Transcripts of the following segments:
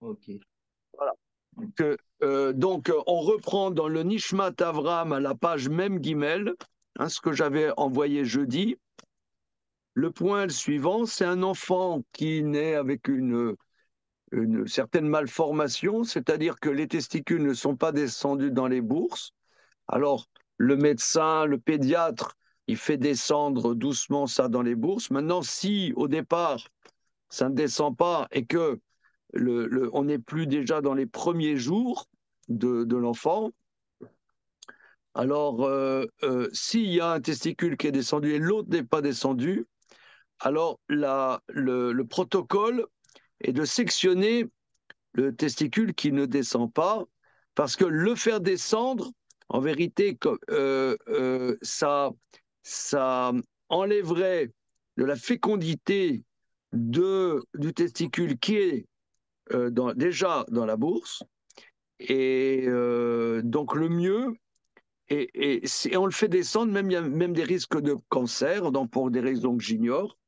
Ok. Voilà. Donc, on reprend dans le Nishmat Avram à la page même Guimel, hein, ce que j'avais envoyé jeudi. Le point le suivant, c'est un enfant qui naît avec une certaine malformation, c'est-à-dire que les testicules ne sont pas descendus dans les bourses. Alors, le médecin, le pédiatre, il fait descendre doucement ça dans les bourses. Maintenant, si au départ, ça ne descend pas et que on n'est plus déjà dans les premiers jours de l'enfant, alors s'il y a un testicule qui est descendu et l'autre n'est pas descendu, alors le protocole est de sectionner le testicule qui ne descend pas, parce que le faire descendre, en vérité, ça enlèverait de la fécondité du testicule qui est déjà dans la bourse. Et donc le mieux, et on le fait descendre, même il y a même des risques de cancer, donc pour des raisons que j'ignore.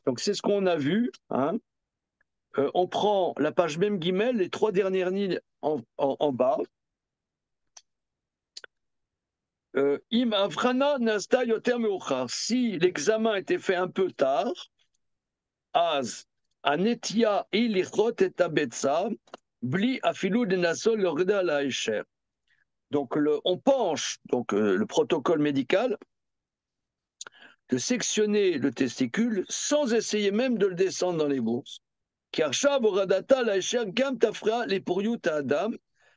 Donc c'est ce qu'on a vu, hein. On prend la page même guimel, les trois dernières lignes en bas. Im avrana nasta yoter meuchar. Si l'examen était fait un peu tard, az anetia ilichot et abetsa, bli afilu de nasol lorda la esher. Donc on penche, donc le protocole médical, de sectionner le testicule sans essayer même de le descendre dans les bourses. Car Shaboradata la esher gam tafra les pouryout à Adam,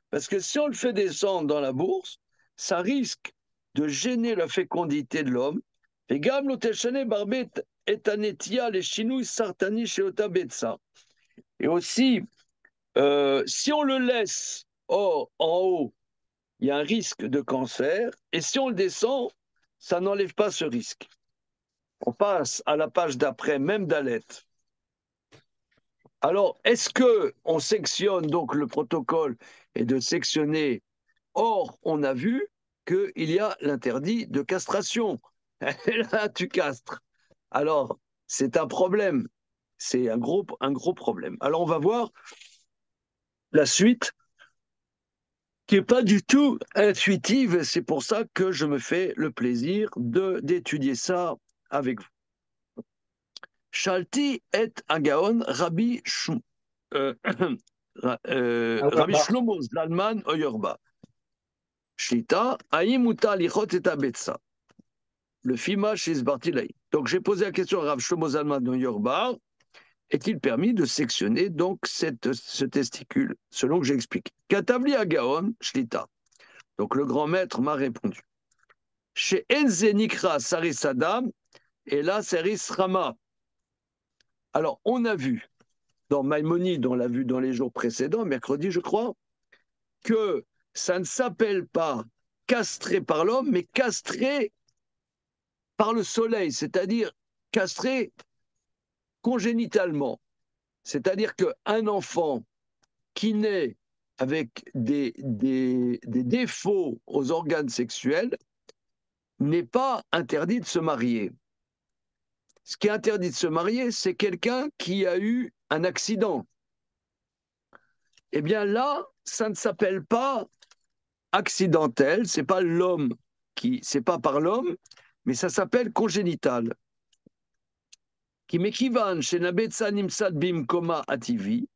parce que si on le fait descendre dans la bourse, ça risque de gêner la fécondité de l'homme. Et gam l'oteshane barbet etanetia les chinouilles sartani chez Otabetsa. Et aussi, si on le laisse en haut, il y a un risque de cancer, et si on le descend, ça n'enlève pas ce risque. On passe à la page d'après, même d'Alet. Alors, est-ce que on sectionne, donc le protocole est de sectionner. Or, on a vu qu'il y a l'interdit de castration. Et là, tu castres. Alors, c'est un problème. C'est un gros problème. Alors, on va voir la suite qui n'est pas du tout intuitive. C'est pour ça que je me fais le plaisir d'étudier ça avec vous. Shalti et Agaon euh, Ah ouais, Rabbi bah. Shlomo Zalman Oyerba. Shlita, Aïmuta lichot et abetsa. Le Fima chez Sbartilai. Donc j'ai posé la question à Rav Shlomo Zalman de Yorba, est-il permis de sectionner donc ce testicule, selon que j'explique. Katabli Agaon, Shlita. Donc le grand maître m'a répondu. Chez Enze Nikra Saris Adam, et là Saris Rama. Alors on a vu dans Maïmonide, on l'a vu dans les jours précédents, mercredi je crois, que ça ne s'appelle pas castré par l'homme, mais castré par le soleil, c'est-à-dire castré congénitalement. C'est-à-dire qu'un enfant qui naît avec des défauts aux organes sexuels n'est pas interdit de se marier. Ce qui est interdit de se marier, c'est quelqu'un qui a eu un accident. Eh bien là, ça ne s'appelle pas accidentel, c'est pas l'homme c'est pas par l'homme, mais ça s'appelle congénital. Qui m'équivalent chez Nabetsa Nimsad Bim Koma Ativi,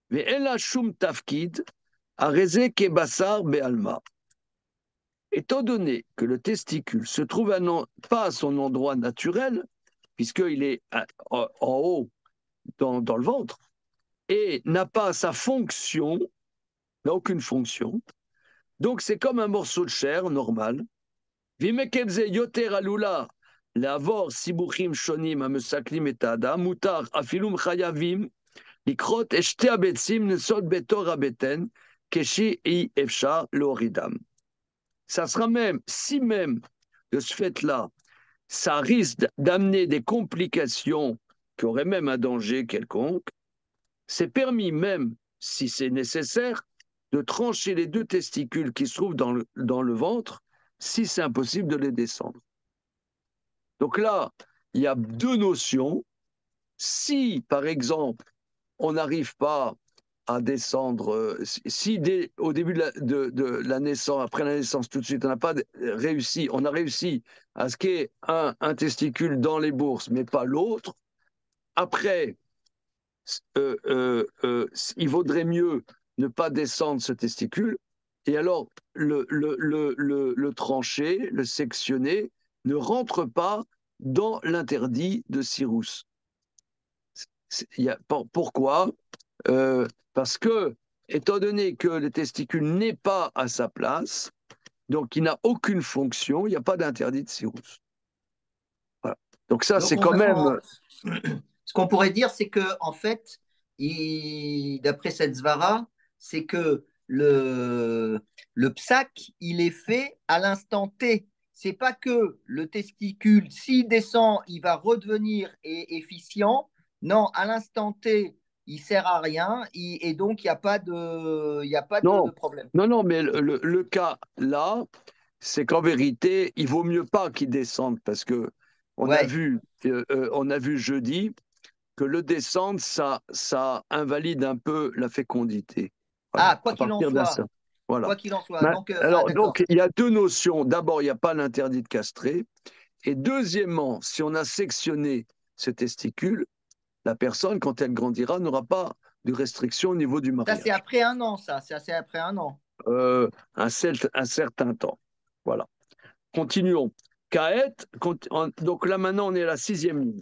ve'ela shum tafkid, areze kebassar be'alma. Étant donné que le testicule se trouve pas à son endroit naturel, puisqu'il est en haut dans le ventre, et n'a pas sa fonction, n'a aucune fonction, donc c'est comme un morceau de chair normal. Vimekebze yoter alula לעבור סיבוכים שונים המסכלים את האדם, מותר, אפילו מחייבים, לקרות את שתי הביצים נסות בתור הבטן, כשאי אפשר להורידם. Ça sera même, si même de ce fait-là, ça risque d'amener des complications qui auraient même un danger quelconque, c'est permis même, si c'est nécessaire, de trancher les deux testicules qui se trouvent dans le ventre, si c'est impossible de les descendre. Donc là, il y a deux notions. Si, par exemple, on n'arrive pas à descendre, si au début de la naissance, après la naissance, tout de suite, on n'a pas réussi, on a réussi à ce qu'il y ait un testicule dans les bourses, mais pas l'autre, après, il vaudrait mieux ne pas descendre ce testicule, et alors le trancher, le sectionner, ne rentre pas dans l'interdit de Cyrus. Pourquoi? Parce que, étant donné que le testicule n'est pas à sa place, donc il n'a aucune fonction, il n'y a pas d'interdit de Cyrus. Voilà. Donc ça, Donc, c'est quand même... ce qu'on pourrait dire, c'est que, en fait, d'après cette svara, c'est que le psaque, il est fait à l'instant T. C'est pas que le testicule, s'il descend, il va redevenir efficient. Non, à l'instant T, il sert à rien et donc il n'y a pas de Non, problème. non, non, mais le cas là, c'est qu'en vérité, il vaut mieux pas qu'il descende parce que Ouais. on a vu jeudi que le descendre, ça invalide un peu la fécondité. Voilà, Ah, quoi à qu'il en partir d'un soit, certain. Voilà. quoi qu'il en soit. Donc, d'accord. Donc, il y a deux notions. D'abord, il n'y a pas l'interdit de castrer. Et deuxièmement, si on a sectionné ce testicule, la personne, quand elle grandira, n'aura pas de restriction au niveau du Ça, c'est mariage. après un an, ça. C'est après un an. Un certain temps. Voilà. Continuons. Kaet, donc là maintenant on est à la 6e ligne.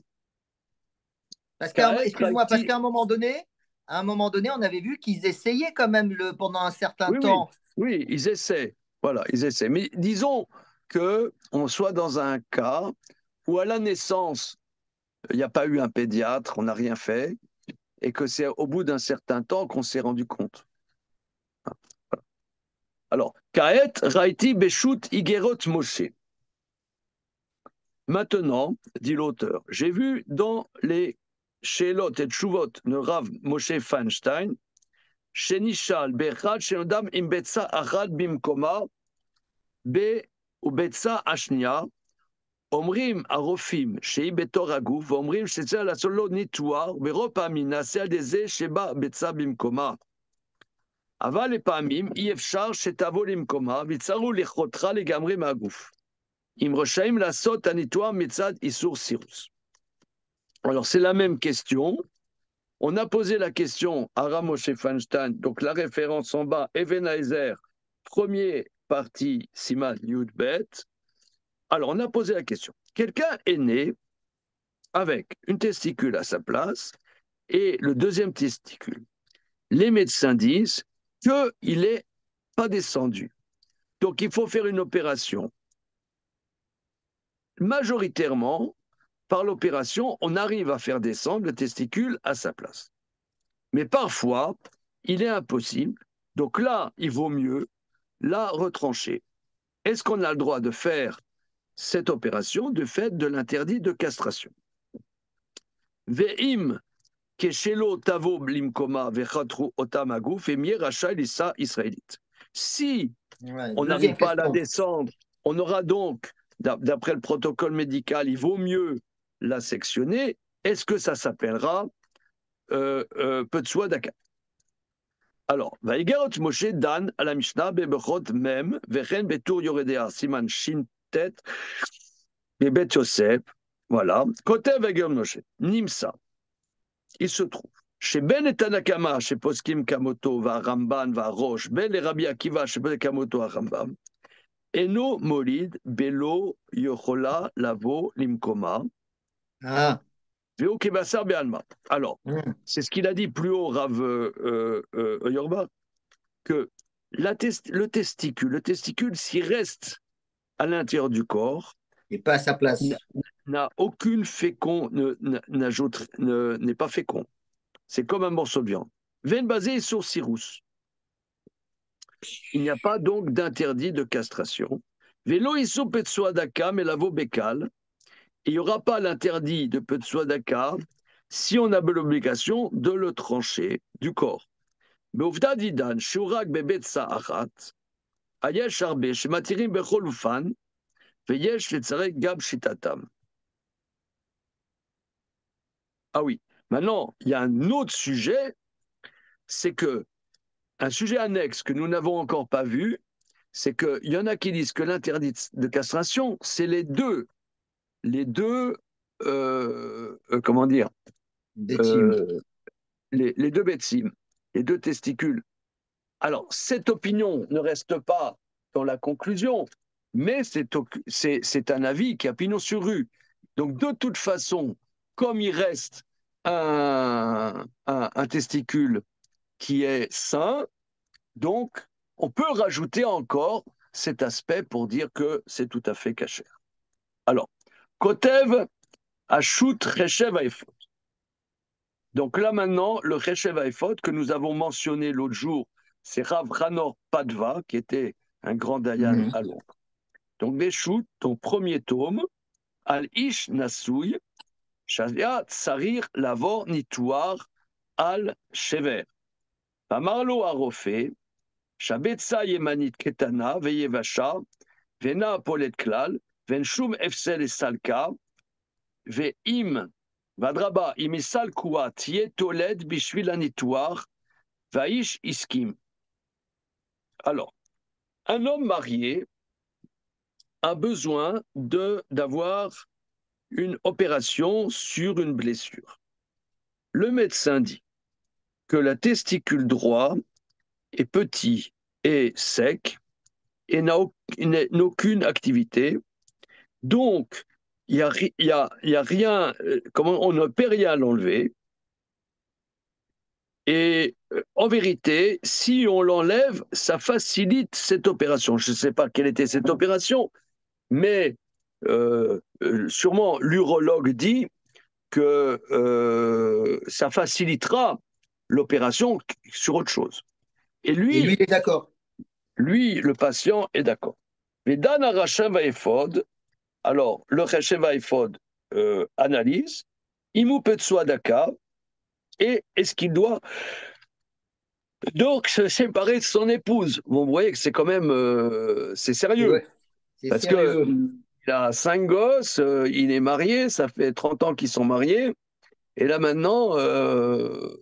Kaet, Excuse-moi, parce Raiti, qu'à un moment donné, on avait vu qu'ils essayaient quand même pendant un certain oui, oui, temps. oui, ils essaient. Voilà, ils essaient. Mais disons que on soit dans un cas où à la naissance, il n'y a pas eu un pédiatre, on n'a rien fait, et que c'est au bout d'un certain temps qu'on s'est rendu compte. Alors, Kaet, Raiti, Beshut, Igerot, Moshe. Maintenant, dit l'auteur, j'ai vu dans les Shelot et Tshuvot de Rav Moshe Feinstein, Shenishal Bechad Shenodam im Betsa Achad Bimkoma Be Ubetsa Ashnia, Omrim Arofim Shei Betor Aguf, Omrim Shetzeh la Solo Nituar, Beropami Naseh Deze Sheba Betsa Bimkoma. אבל לפעמים אי אפשר שתבוא למקומה ויצטרכו לכרותך לגמרי מהגוף. אם רשאים לעשות הניתוח מצד איסור סירוס. Alors, c'est la même question. On a posé la question à Ramoshe Feinstein, donc la référence en bas, Ebenezer, premier partie, Siman Yudbet. Alors, on a posé la question. Quelqu'un est né avec une testicule à sa place et le deuxième testicule. Les médecins disent qu'il n'est pas descendu. Donc, il faut faire une opération. Majoritairement, par l'opération, on arrive à faire descendre le testicule à sa place. Mais parfois, il est impossible. Donc là, il vaut mieux la retrancher. Est-ce qu'on a le droit de faire cette opération du fait de l'interdit de castration? Ve'im keshelo tavo blimkoma vechatru otam aguf emir racha lissa israélite. Si Ouais, on deuxième n'arrive pas à la question. descendre, on aura donc, d'après le protocole médical, il vaut mieux la sectionner. Est-ce que ça s'appellera Petsua Daka? Alors, Vaïgarot Moshe Dan à la Mishnah, Bebechot Mem, Vechen Betour Yoredea, Siman Shin Tet, Bebet Yosef, voilà. Côté Vaïgarot Moshe, Nimsa, il se trouve. Chez Ben et Tanakama, chez Poskim Kamoto, va Ramban, va Roche, Ben et Rabbi Akiva, chez Ben Kamoto, à Rambam, Eno Molid, Belo, Yochola, Lavo, Limkoma, Ah. Veo Kebassar Bealma. Alors, c'est ce qu'il a dit plus haut, Rav Yorba, que le testicule, s'il reste à l'intérieur du corps, Et pas à sa place. n'a aucune fécond, n'est pas fécond. C'est comme un morceau de viande. Veine basée sur Cyrus. Il n'y a pas donc d'interdit de castration. Vélo iso petsuadaka melavo bekal. Il n'y aura pas l'interdit de petsuadaka si on a l'obligation de le trancher du corps. Mais Ovda didan, shurak bebetsa achat, ayesh arbe, shematirim bechol ufan, veyesh letzarek gab shitatam. Ah oui, maintenant, il y a un autre sujet, c'est que un sujet annexe que nous n'avons encore pas vu, c'est qu'il y en a qui disent que l'interdit de castration, c'est les deux, comment dire, Bétim. les deux betsim, les deux testicules. Alors, cette opinion ne reste pas dans la conclusion, mais c'est un avis qui a pignon sur rue. Donc, de toute façon, comme il reste un testicule qui est sain, donc on peut rajouter encore cet aspect pour dire que c'est tout à fait caché. Alors, Kotev Ashut Rechev Haïfot. Donc là maintenant, le Rechev Haïfot que nous avons mentionné l'autre jour, c'est Rav Hanor Padva, qui était un grand Dayan à Londres. Donc Beshut, ton premier tome, Al Ish Nasouy, Shazia Tsarir Lavor Nituar Al Shever. Amarlo Arofé, Shabetsa Yemanit Ketana, Veyevasha, Vena Apolet Klal, Venshum Efsel et Salka, Veim, Vadraba, Imisal Kua, Tie Toled, Bishvil Anituar, Vaish Iskim. Alors, un homme marié a besoin d'avoir une opération sur une blessure. Le médecin dit que le testicule droit est petit et sec et n'a aucune activité. Donc, il y a rien, comment on ne peut rien l'enlever. Et en vérité, si on l'enlève, ça facilite cette opération. Je ne sais pas quelle était cette opération, mais sûrement l'urologue dit que ça facilitera l'opération sur autre chose. Et Et lui, il est d'accord. lui, le patient est d'accord. Mais Dan Arashem Vaephod, alors le Hashem Vaephod analyse, Imu Petsuadaka, et est-ce qu'il doit donc se séparer de son épouse? Vous voyez que c'est quand même c'est sérieux. Ouais, c'est Parce que sérieux. il a 5 gosses, il est marié, ça fait 30 ans qu'ils sont mariés, et là maintenant,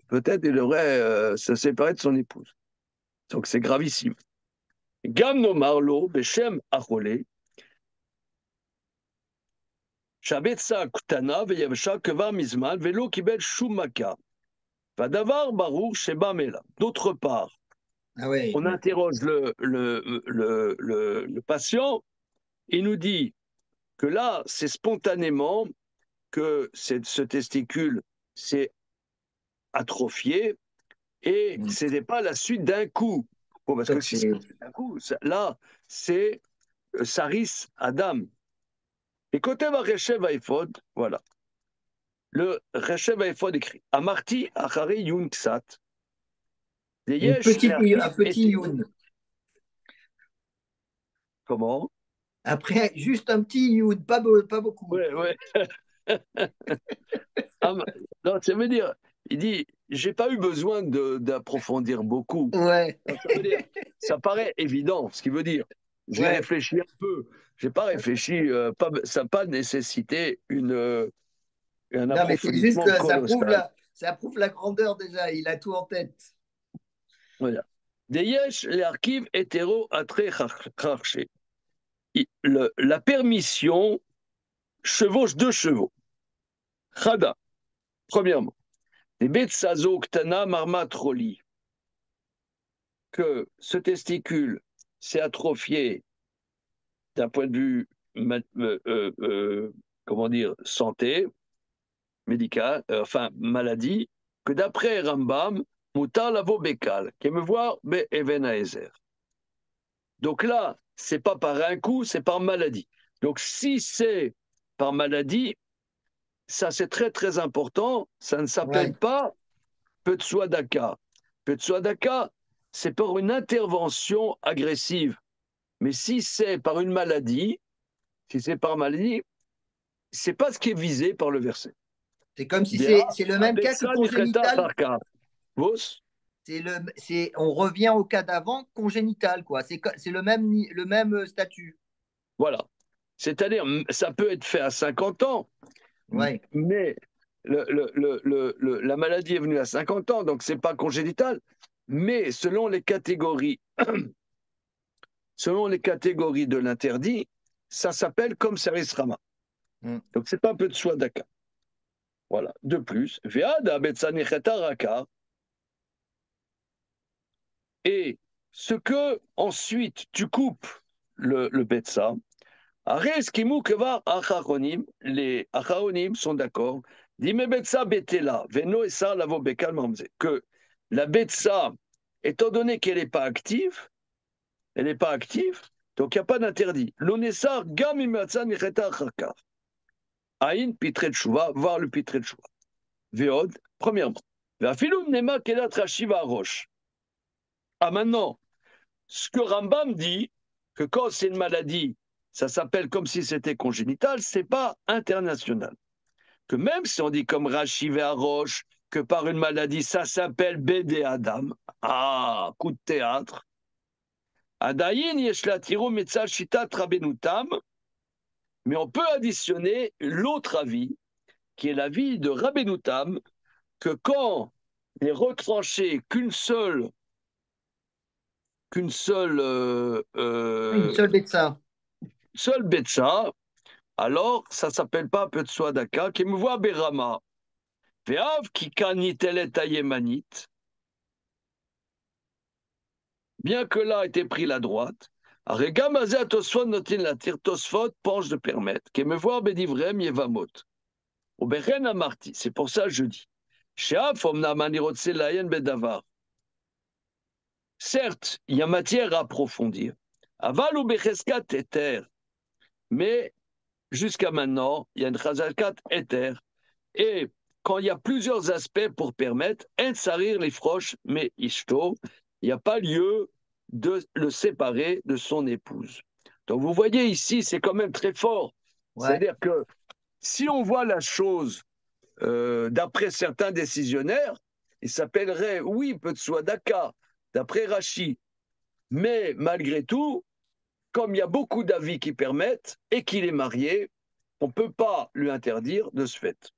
peut-être il devrait se séparer de son épouse. Donc c'est gravissime. Gamno Marlo, Beshem Acholé, Shabetsa Kutana, Veyavsha Keva Mizman, Velo Kibel Shumaka, Vadavar Baruch Sheba Mela. D'autre part, Ah ouais. on interroge le patient, il nous dit que là, c'est spontanément que ce testicule s'est atrophié et ce n'est pas la suite d'un coup. Bon, parce que Donc si c'est d'un coup, là, c'est Saris Adam. Et côté Reshev Haïfod, voilà. Le Reshev Haïfod écrit Amarti Achari Yun Ksat. un Yesh petit youn. Comment? Après, juste un petit youn, pas beaucoup. Ouais, ouais. Non, ça veut dire, il dit, j'ai pas eu besoin d'approfondir beaucoup. Ouais. Ça veut dire, ça paraît évident, ce qui veut dire, j'ai Ouais. réfléchi un peu, j'ai pas réfléchi, ça n'a pas nécessité un Non, mais c'est juste, approfondissement colossal. ça prouve la grandeur déjà. Il a tout en tête. Voilà. Des yesh, les archives hétéro très charché. La permission chevauche 2 chevaux. Chada, premièrement. Les betsazo ktana marmat roli. Que ce testicule s'est atrophié d'un point de vue, comment dire, santé, médicale, enfin maladie, que d'après Rambam, mutar lavo bekal, qui me voir be even aezer. Donc là, c'est pas par un coup, c'est par maladie. Donc si c'est par maladie, ça c'est très très important, ça ne s'appelle Ouais. pas Petsuadaka. Petsuadaka, c'est par une intervention agressive. Mais si c'est par une maladie, si c'est par maladie, c'est pas ce qui est visé par le verset. C'est comme si Dea, c'est le même cas que Abetsa, Nichreta, congénital. Charka. Vos? On revient au cas d'avant, congénital, quoi. C'est le même statut. Voilà. C'est-à-dire, ça peut être fait à 50 ans, Ouais. mais la maladie est venue à 50 ans, donc ce n'est pas congénital, mais selon les catégories de l'interdit, ça s'appelle comme Saris Rama. Donc ce n'est pas un peu de soi d'aka. Voilà. De plus, et ce que ensuite tu coupes le betsa, les acharonim sont d'accord, que la betsa, étant donné qu'elle n'est pas active, donc il n'y a pas d'interdit. L'onesar gam imatsa nicheta achakar. Aïn pitre tshuva, voir le pitre tshuva. Veod, premièrement. Ve'afilum nema kedat rashiva roche. Ah maintenant, ce que Rambam dit, que quand c'est une maladie, ça s'appelle comme si c'était congénital, c'est pas international. Que même si on dit comme Rachivé à Roche, que par une maladie, ça s'appelle Bédé Adam, ah, coup de théâtre. Adayin yeshlatiru mitzal shitat rabenutam, mais on peut additionner l'autre avis, qui est l'avis de Rabenutam, que quand n'est retranché Une seule betsa. seul betsa, alors ça s'appelle pas Petsoa Daka, qui me voit Berama. Veav qui kanitelet ayemanit, bien que là ait été pris la droite, Aregamazé Tosfot notin la tire Tosfot penche de permettre, qui me voit Bedivrem Yevamot. Au Beren Amarti, c'est pour ça que je dis. Sheaf omna manirotse layen bedavar. Certes, il y a matière à approfondir. Aval ou becheskat éther. Mais jusqu'à maintenant, il y a une chazalkat éther. Et quand il y a plusieurs aspects pour permettre, en sarir les froches, mais ishto, il n'y a pas lieu de le séparer de son épouse. Donc vous voyez ici, c'est quand même très fort. Ouais. C'est-à-dire que si on voit la chose d'après certains décisionnaires, il s'appellerait, oui, peut soit Daka, d'après Rachi. Mais malgré tout, comme il y a beaucoup d'avis qui permettent et qu'il est marié, on ne peut pas lui interdire de ce fait.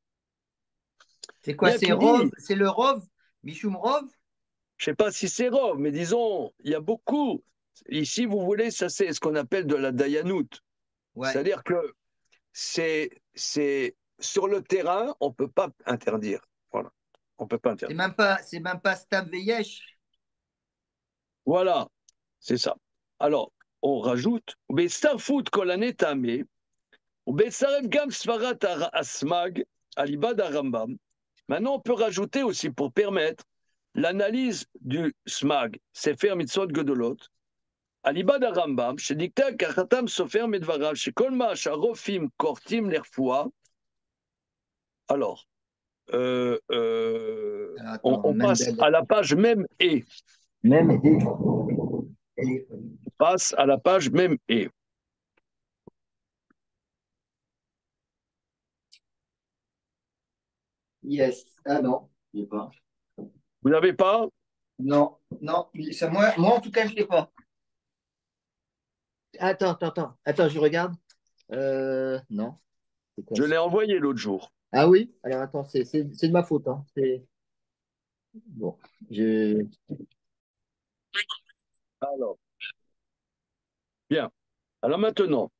C'est quoi? C'est Rov? C'est le Rov? Mishum Rov? Je ne sais pas si c'est Rov, mais disons, il y a beaucoup. Ici, vous voulez, ça c'est ce qu'on appelle de la Dayanout. Ouais. C'est-à-dire que c'est sur le terrain, on ne peut pas interdire. Voilà. On peut pas interdire. C'est même pas Stam Veyesh. Voilà, c'est ça. Alors, on rajoute, Starfoot Kolané Tamé, Gam Sfarat Asmag, Alibad Rambam. Maintenant, on peut rajouter aussi pour permettre l'analyse du smag, Sefer Mitzvot Gedolot, Alibad Rambam, chez Dikta Kachatam Sofer Medvarav, chez Kolma Sharofim Kortim Lerfoua. Alors, on passe à la page même et. Même et. On passe à la page même et. Yes. Ah non, je n'ai pas. Vous n'avez pas? Non, non, moi en tout cas, je ne l'ai pas. Attends, je regarde. Non. Je l'ai envoyé l'autre jour. Ah oui? Alors attends, c'est de ma faute. Hein. Bon, Alors, bien. Alors maintenant,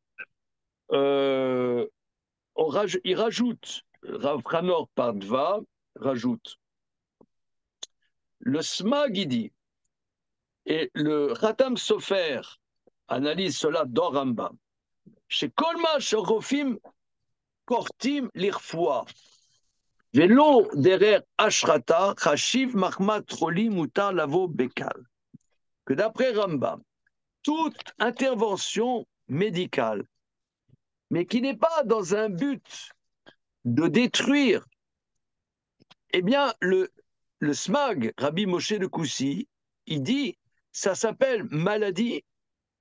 il rajoute, Rav Hanor Pardva rajoute, le smag, il dit, et le Khatam Sofer analyse cela dans Rambam. Chez Kolma Shorofim Kortim Lirfoua. Velo derer Ashrata, Chashiv Mahmat Troli Mutar Lavo Bekal. Que d'après Rambam, toute intervention médicale, mais qui n'est pas dans un but de détruire, eh bien, le smag, Rabbi Moshe de Koussi, il dit, ça s'appelle maladie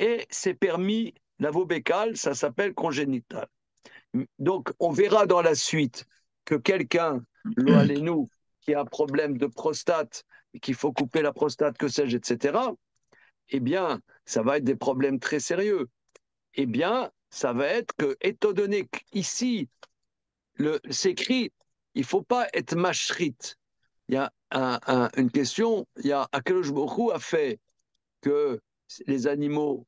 et c'est permis, lavobécal, ça s'appelle congénital. Donc, on verra dans la suite que quelqu'un, l'Oalenou, qui a un problème de prostate, qu'il faut couper la prostate, que sais-je, etc., eh bien, ça va être des problèmes très sérieux. Eh bien, ça va être que, étant donné qu'ici, s'écrit, il ne faut pas être mashrit. Il y a une question, il y a Akadosh Baruch Hu a fait que les animaux,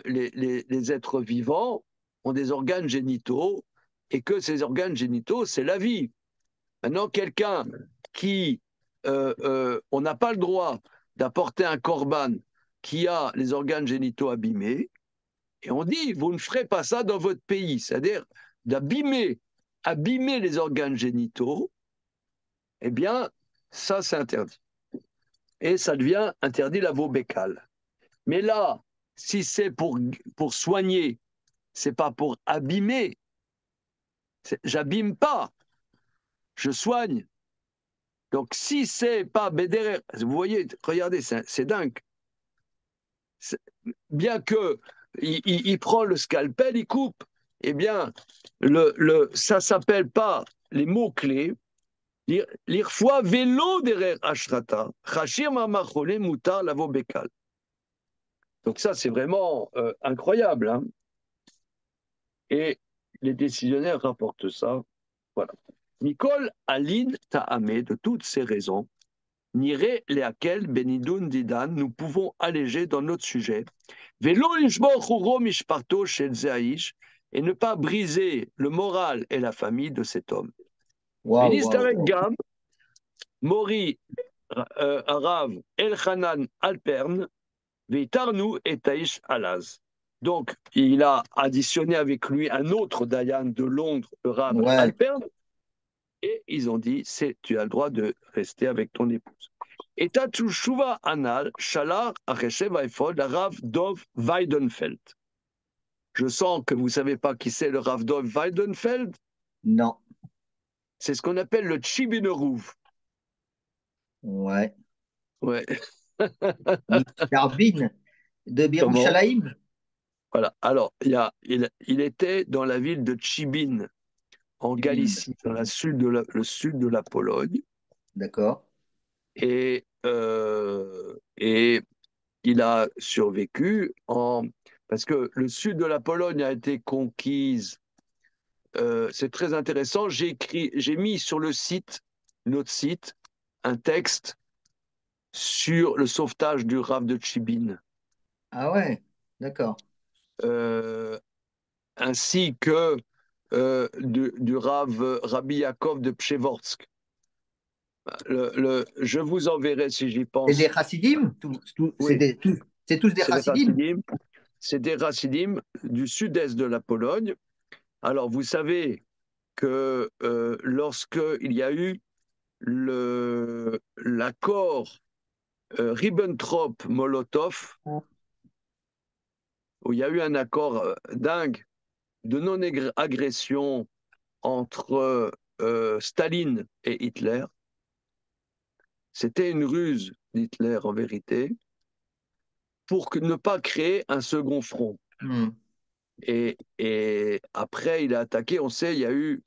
les êtres vivants ont des organes génitaux et que ces organes génitaux, c'est la vie. Maintenant, quelqu'un qui, on n'a pas le droit d'apporter un korban qui a les organes génitaux abîmés, et on dit, vous ne ferez pas ça dans votre pays, c'est-à-dire abîmer les organes génitaux, eh bien, ça c'est interdit. Et ça devient interdit la bécale. Mais là, si c'est pour soigner, c'est pas pour abîmer. J'abîme pas, je soigne. Donc si c'est pas Bédérer, vous voyez, regardez, c'est dingue. Bien que il prend le scalpel, il coupe, eh bien, ça s'appelle pas les mots-clés. L'irfoua vélo derrière ashrata, chashir mamachole mutar lavo bekal. Donc ça, c'est vraiment incroyable. Hein. Et les décisionnaires rapportent ça. Voilà. Nicole Aline Ta'amé, de toutes ces raisons, n'irait lesquelles Benidoun Didan, nous pouvons alléger dans notre sujet. Vélo mishparto shel Zaish, et ne pas briser le moral et la famille de cet homme. Waouh, Benistarek waouh. Gam, Mori Arav Elchanan Alpern, Veitarnu et Taïch Alaz. Donc, il a additionné avec lui un autre Dayan de Londres, le Rav Ouais. Alpern, et ils ont dit, tu as le droit de rester avec ton épouse. Et Tatouchouva Anal, Shalar Acheshev Aifod, Rav Dov Weidenfeld. Je sens que vous ne savez pas qui c'est le Rav Dov Weidenfeld. Non. C'est ce qu'on appelle le Chibinerouv. Ouais. Ouais. Yarbin de Comment? Birushalayim. Voilà. Alors, il était dans la ville de Tchibin, en Galicie, dans le sud de la Pologne. D'accord. Et il a survécu parce que le sud de la Pologne a été conquise. C'est très intéressant. J'ai mis sur notre site, un texte sur le sauvetage du Rav de Tchibin. Ah ouais, d'accord. Ainsi que du Rabbi Yaakov de Pchevorsk. Je vous enverrai si j'y C'est des pense. chassidim? Oui, C'est tous des c'est des chassidim? Hasidim. C'est des Hasidim du sud-est de la Pologne. Alors, vous savez que lorsqu'il y a eu l'accord Ribbentrop-Molotov, où il y a eu un accord dingue de non-agression entre Staline et Hitler, c'était une ruse d'Hitler en vérité, pour ne pas créer un second front. Et après, il a attaqué, on sait, il y a eu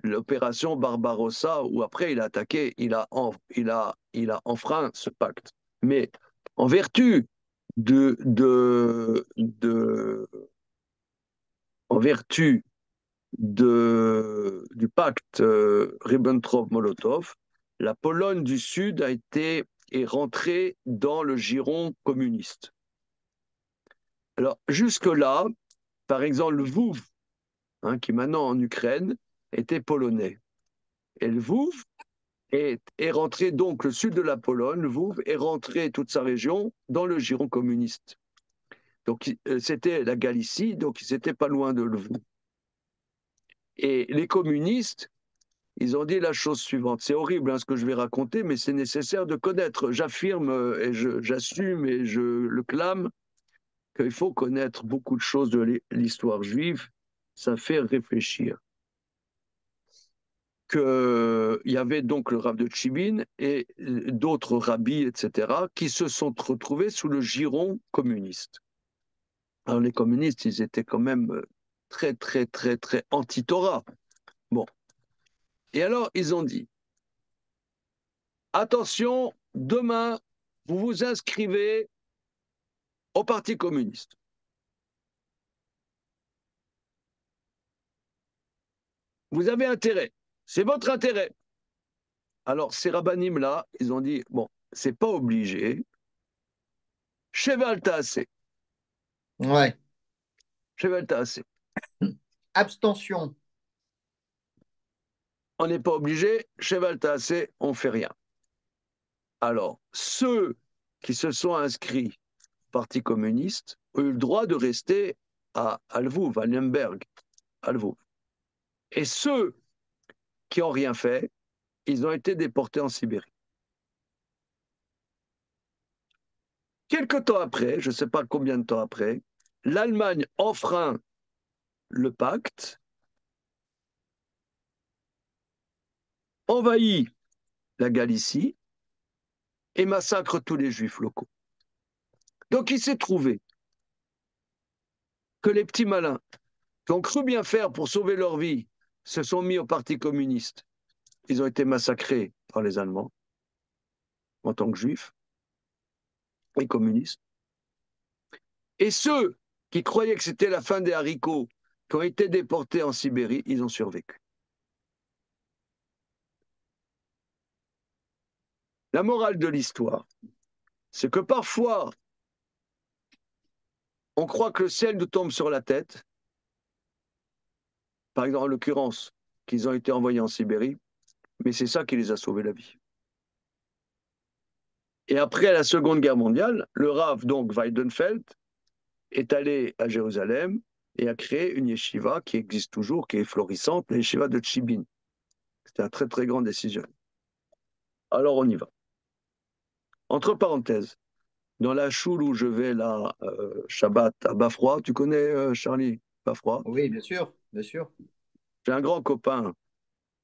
l'opération Barbarossa, où après, il a attaqué, il a enfreint ce pacte. Mais en vertu en vertu du pacte Ribbentrop-Molotov, la Pologne du Sud est rentrée dans le giron communiste. Alors, jusque-là, par exemple, le Lvov, qui est maintenant en Ukraine, était polonais. Et le Lvov est rentré, donc le sud de la Pologne, le Lvov est rentré toute sa région dans le giron communiste. Donc c'était la Galicie, donc c'était pas loin de Lvov. Et les communistes, ils ont dit la chose suivante. C'est horrible ce que je vais raconter, mais c'est nécessaire de connaître. J'affirme et j'assume et je le clame qu'il faut connaître beaucoup de choses de l'histoire juive. Ça fait réfléchir. Qu'il y avait donc le rabbin de Tchibin et d'autres rabbis, etc., qui se sont retrouvés sous le giron communiste. Alors les communistes, ils étaient quand même très, très, très, très anti-Torah. Bon. Et alors, ils ont dit, attention, demain, vous vous inscrivez au Parti communiste. Vous avez intérêt. C'est votre intérêt. Alors, ces rabbinim-là, ils ont dit, bon, c'est pas obligé. Cheval assez. Ouais. Cheval assez. Abstention. On n'est pas obligé. Cheval assez, on fait rien. Alors, ceux qui se sont inscrits au Parti communiste ont eu le droit de rester à Lvov, à Lemberg, à Lvov. Et ceux qui n'ont rien fait, ils ont été déportés en Sibérie. Quelque temps après, je ne sais pas combien de temps après, l'Allemagne enfreint le pacte, envahit la Galicie et massacre tous les juifs locaux. Donc il s'est trouvé que les petits malins qui ont cru bien faire pour sauver leur vie se sont mis au Parti communiste. Ils ont été massacrés par les Allemands en tant que juifs et communistes. Et ceux qui croyaient que c'était la fin des haricots, qui ont été déportés en Sibérie, ils ont survécu. La morale de l'histoire, c'est que parfois, on croit que le ciel nous tombe sur la tête. Par exemple, en l'occurrence, qu'ils ont été envoyés en Sibérie, mais c'est ça qui les a sauvés la vie. Et après la Seconde Guerre mondiale, le Rav, donc Weidenfeld, est allé à Jérusalem et a créé une yeshiva qui existe toujours, qui est florissante, la yeshiva de Tchibin. C'était un très très grand décision. Alors on y va. Entre parenthèses, dans la choule où je vais là, Shabbat à Bafroid, tu connais Charlie Bafroid? Oui, bien sûr, bien sûr. J'ai un grand copain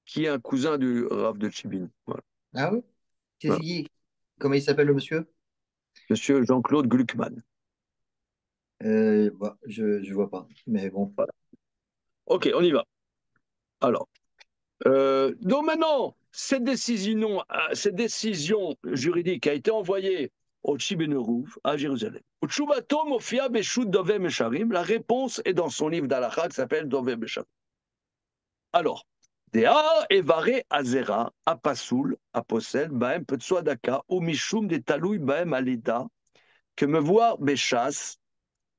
qui est un cousin du Rav de Tchibin. Voilà. Ah oui? Voilà. Comment il s'appelle le monsieur? Monsieur Jean-Claude Gluckman. Bah, je vois pas, mais bon. Voilà. Ok, on y va. Alors, donc maintenant, cette décision juridique a été envoyée au Tchibenerouv à Jérusalem. La réponse est dans son livre d'Alakha qui s'appelle Dove Mesharim. Alors, Dea Evare Azera, Apasoul, Aposel, Baem Petsuadaka, ou Mishum de Taloui Baem Alida, que me voir Bechas,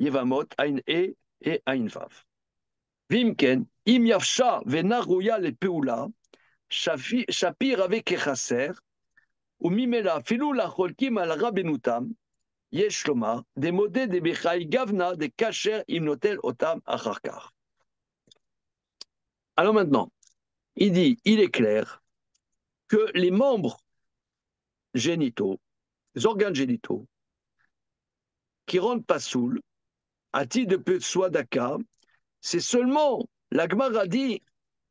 Yevamot, Ain E et Ain Vav. Vimken, Im Yafsha, Venarouya le Peula, Shapir avec Echaser, ou Mimela, Filou la Cholkim al Rabenutam, Yesh Lomar, des modèles de Bechai Gavna, de Kacher, Imnotel Otam Acharkar. Alors maintenant, il est clair que les membres génitaux, les organes génitaux, qui rendent pas saoul, à titre de Petsuadaka, c'est seulement, la Gemara dit,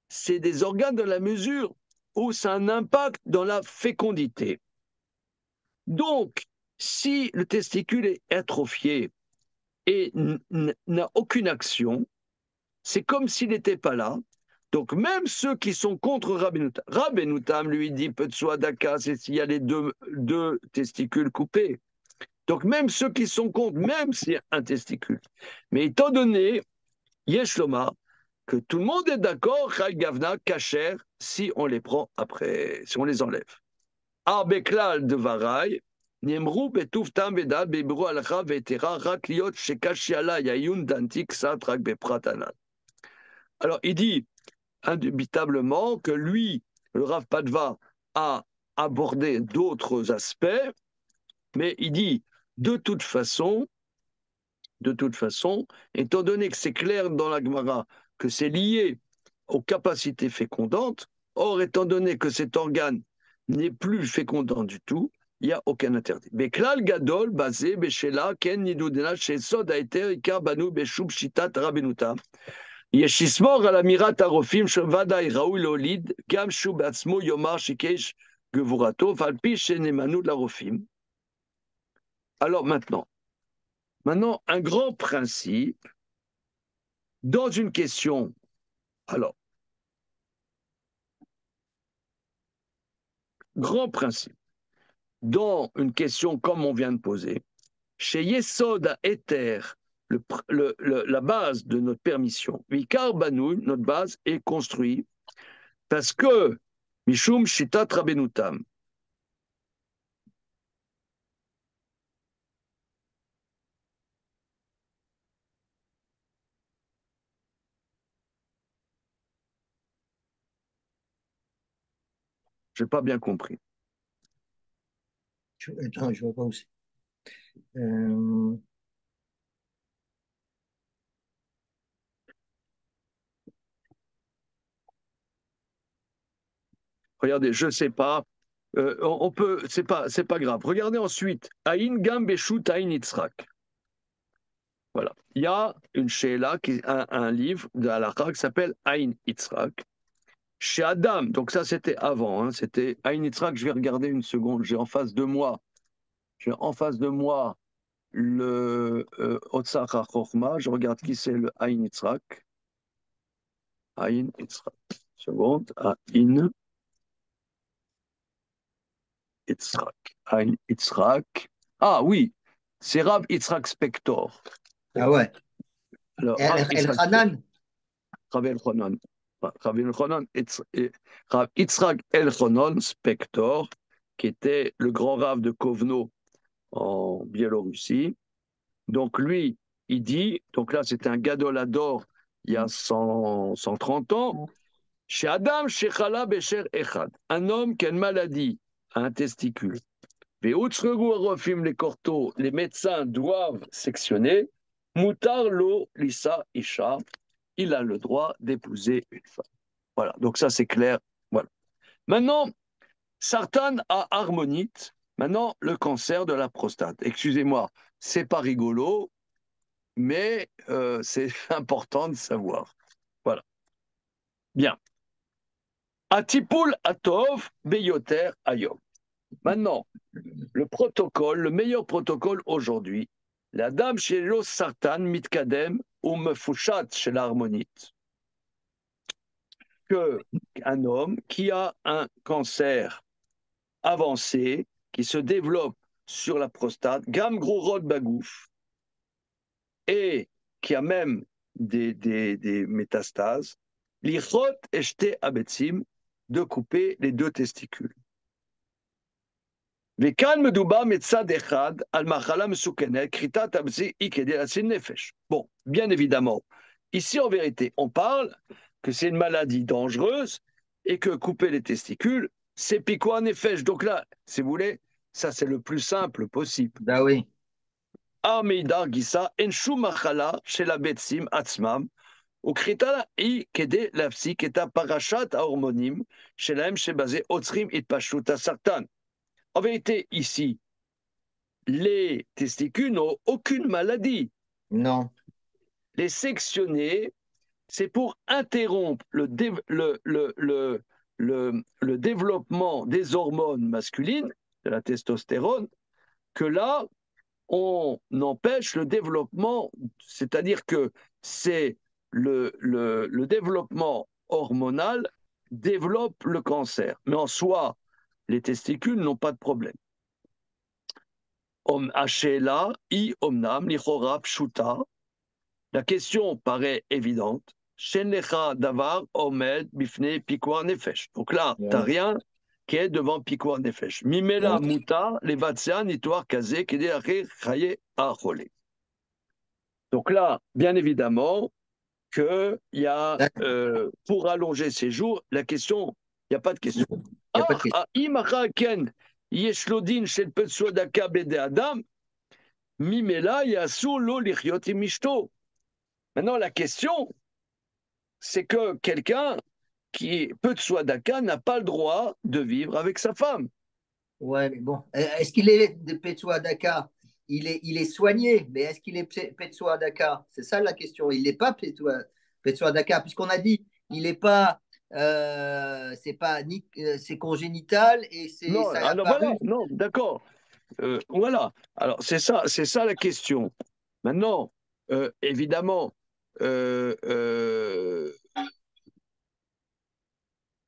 c'est des organes dans la mesure où ça a un impact dans la fécondité. Donc, si le testicule est atrophié et n'a aucune action, c'est comme s'il n'était pas là. Donc, même ceux qui sont contre Rabbenoutam lui dit Petsuadaka, c'est s'il y a les deux testicules coupés. Donc, même ceux qui sont contre, même si un testicule. Mais étant donné, Yeshloma, que tout le monde est d'accord, Chal Gavna, Kacher, si on les prend après, si on les enlève. Arbeklal de Varai, Niemrou Betouf Tam Vedal, Bebru Alcha Vetera, Rakliot, Shekashiala, Yayun, Dantik, Satrak, Bepratanal. Alors, il dit indubitablement que lui, le Rav Padva, a abordé d'autres aspects, mais il dit de toute façon, étant donné que c'est clair dans la Gemara que c'est lié aux capacités fécondantes, or étant donné que cet organe n'est plus fécondant du tout, il n'y a aucun interdit. Beklal gadol basé beshela ken nidudena shesod aeter ikar banu beshub shitat rabenuta. Yeshismor al amirat arofim shevada iraoui lolid gam shub atzmo yomar shikesh gevurato valpi shenemanu larofim. Alors maintenant, un grand principe dans une question. Alors, grand principe dans une question comme on vient de poser. Chez Yesod Ether, la base de notre permission, Vikar Banoui, notre base est construite parce que Mishum Shitat Rabenutam. Je n'ai pas bien compris. Attends, je vois pas où c'est. Regardez, je ne sais pas. On peut, c'est pas grave. Regardez ensuite. Aïn Gam Beshut Aïn Yitzhak. Voilà. Il y a une Sheila, un livre de Halakha qui s'appelle Aïn Yitzhak. Chez Adam, donc ça c'était avant, hein, c'était Aïn Yitzhak. Je vais regarder une seconde. J'ai en face de moi le Otsar HaChochma. Je regarde qui c'est le Aïn Yitzhak. Aïn Yitzhak. Seconde. Aïn Yitzhak. Aïn Yitzhak. Ah oui, c'est Rav Yitzhak Spector. Ah ouais. Alors, Rav Yitzhak Elchanan. Rav Elchanan. Rav Elchanan, Rav Yitzhak Elchanan Spector, qui était le grand Rav de Kovno en Biélorussie. Donc lui, il dit, donc là c'était un Gadolador il y a 130 ans, chez Adam, chez Chala, Becher Echad, un homme qui a une maladie à un testicule. Les cortos, les médecins doivent sectionner. Moutar lo lisa isha, il a le droit d'épouser une femme. Voilà, donc ça c'est clair. Voilà. Maintenant, Sartan a harmonite. Maintenant, le cancer de la prostate. Excusez-moi, c'est pas rigolo, mais c'est important de savoir. Voilà. Bien. Atipul atov beyoter ayom. Maintenant, le meilleur protocole aujourd'hui, la dame chez l'os sartan mitkadem ou mefushat chez l'harmonite, qu'un homme qui a un cancer avancé, qui se développe sur la prostate, gam grurot bagouf, et qui a même des métastases, l'ichot eshte abetsim, de couper les deux testicules. Bon, bien évidemment, ici en vérité, on parle que c'est une maladie dangereuse et que couper les testicules, c'est pikwa nefesh. Donc là, si vous voulez, ça c'est le plus simple possible. Bah oui. Armeidar Gisa, Enshu Machala, chez la Betsim, Atzmam, ou Kritala, I, Kede, Lafsi, Keta Parashat, Hormonim, chez la M, chez Bazé, Otsrim, Itpashuta, Sartan. En vérité, ici, les testicules n'ont aucune maladie. Non. Les sectionner, c'est pour interrompre le développement des hormones masculines, de la testostérone, que là, on empêche le développement, c'est-à-dire que c'est le développement hormonal développe le cancer. Mais en soi, les testicules n'ont pas de problème. La question paraît évidente. Donc là, tu n'as rien qui est devant Pikwa Nefesh. Mimela Muta, Levatsia, Nitoire Kazé, Kedeache, Chaye, Achole. Donc là, bien évidemment, qu'il y a, pour allonger ses jours, la question, il n'y a pas de question. Il n'y a pas de question. Imacha Ken, Yeshlodin, Shel Petsuadaka, Bede Adam, Mimela, Yasu, Lo, Lichiot, Mishto. Maintenant, la question, c'est que quelqu'un qui peut de Swadaka n'a pas le droit de vivre avec sa femme. Ouais, mais bon. Est-ce qu'il est de Petsoa Daka? Il est soigné, mais est-ce qu'il est Petsoa Daka? C'est ça la question. Il n'est pas Petsoa Daka, puisqu'on a dit il n'est pas. C'est pas ni c'est congénital et Non, ça a alors voilà, apparu. non, d'accord. Voilà. Alors c'est ça la question. Maintenant, évidemment, euh, euh,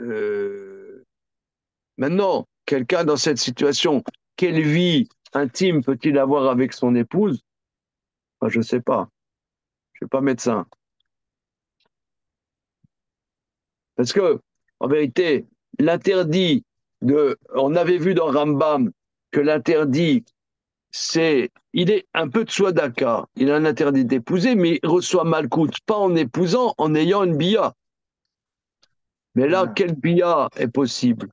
euh, maintenant, quelqu'un dans cette situation, quelle vie intime peut-il avoir avec son épouse? Enfin, je ne sais pas. Je ne suis pas médecin. Parce que, en vérité, l'interdit on avait vu dans Rambam que l'interdit, il est un peu de Swadaka, il a un interdit d'épouser, mais il reçoit Malkout, pas en épousant, en ayant une bia. Mais là, Ah, quelle bia est possible?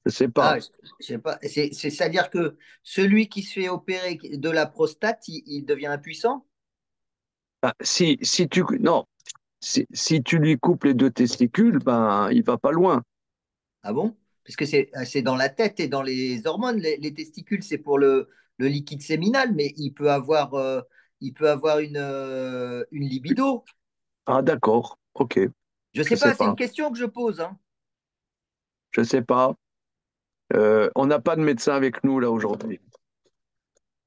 Je ne sais pas. ah, je sais pas. C'est-à-dire que celui qui se fait opérer de la prostate, il devient impuissant? Ah, si tu, non, si tu lui coupes les deux testicules, ben, il va pas loin. Ah bon? Parce que c'est dans la tête et dans les hormones. Les testicules, c'est pour le liquide séminal, mais il peut avoir une libido. Ah, d'accord, ok, Je je sais sais pas, c'est pas, une question que je pose, hein. je sais pas. On n'a pas de médecin avec nous là aujourd'hui.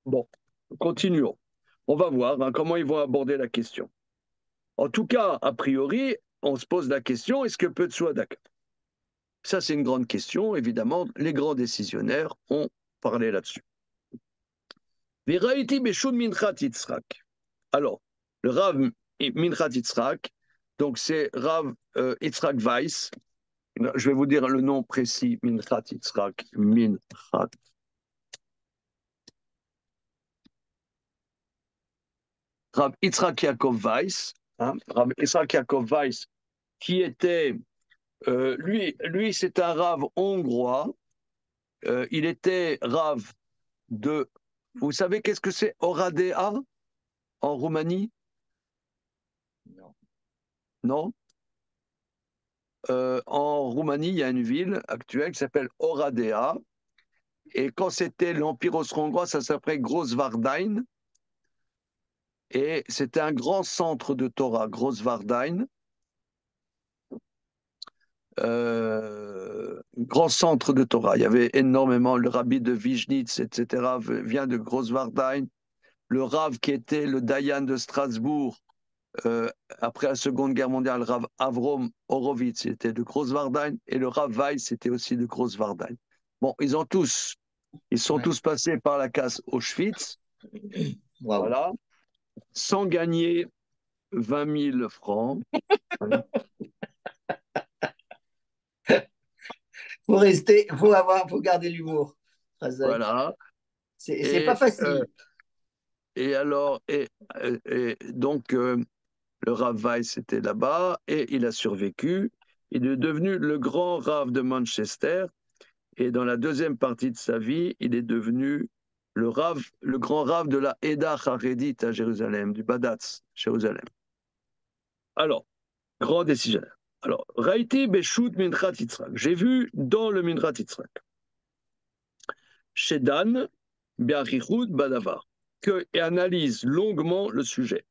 Bon, continuons. On va voir hein, comment ils vont aborder la question. En tout cas, a priori, on se pose la question, est-ce que peu de soi d'accord? Ça, c'est une grande question. Évidemment, les grands décisionnaires ont parlé là-dessus. Viraiti Beshul Minchat Yitzhak. Alors, le Rav Minchat Yitzhak, donc c'est Rav Yitzhak Weiss. Je vais vous dire le nom précis, Minchat Yitzhak, Minchat. Rav Yitzhak Yaakov Weiss, hein, Rav Yitzhak Yaakov Weiss, qui était, lui c'est un Rav hongrois. Il était Rav de. Vous savez qu'est-ce que c'est Oradea en Roumanie? Non. Non? En Roumanie, il y a une ville actuelle qui s'appelle Oradea. Et quand c'était l'Empire austro-hongrois, ça s'appelait Großwardein. Et c'était un grand centre de Torah, Großwardein. Grand centre de Torah. Il y avait énormément, le rabbi de Vijnitz, etc., vient de Großwardein. Le Rav qui était le Dayan de Strasbourg, après la Seconde Guerre mondiale, Rav Avrom Horowitz, était de Großwardein, et le Rav Weiss était aussi de Großwardein. Bon, ils sont Ouais. tous passés par la case Auschwitz, Waouh. voilà, sans gagner 20 000 francs. Faut garder l'humour. Razak. Voilà. C'est pas Et, facile. et alors, et donc, le Rav Weiss était là-bas et il a survécu. Il est devenu le grand Rav de Manchester. Et dans la deuxième partie de sa vie, il est devenu le grand Rav de la Eda Haredite à Jérusalem, du Badatz, Jérusalem. Alors, grand décisionnaire. Alors, Raïti Beshut Minchat Yitzhak. J'ai vu dans le Minchat Yitzhak, chez Dan, Biachichut Badavar, et analyse longuement le sujet.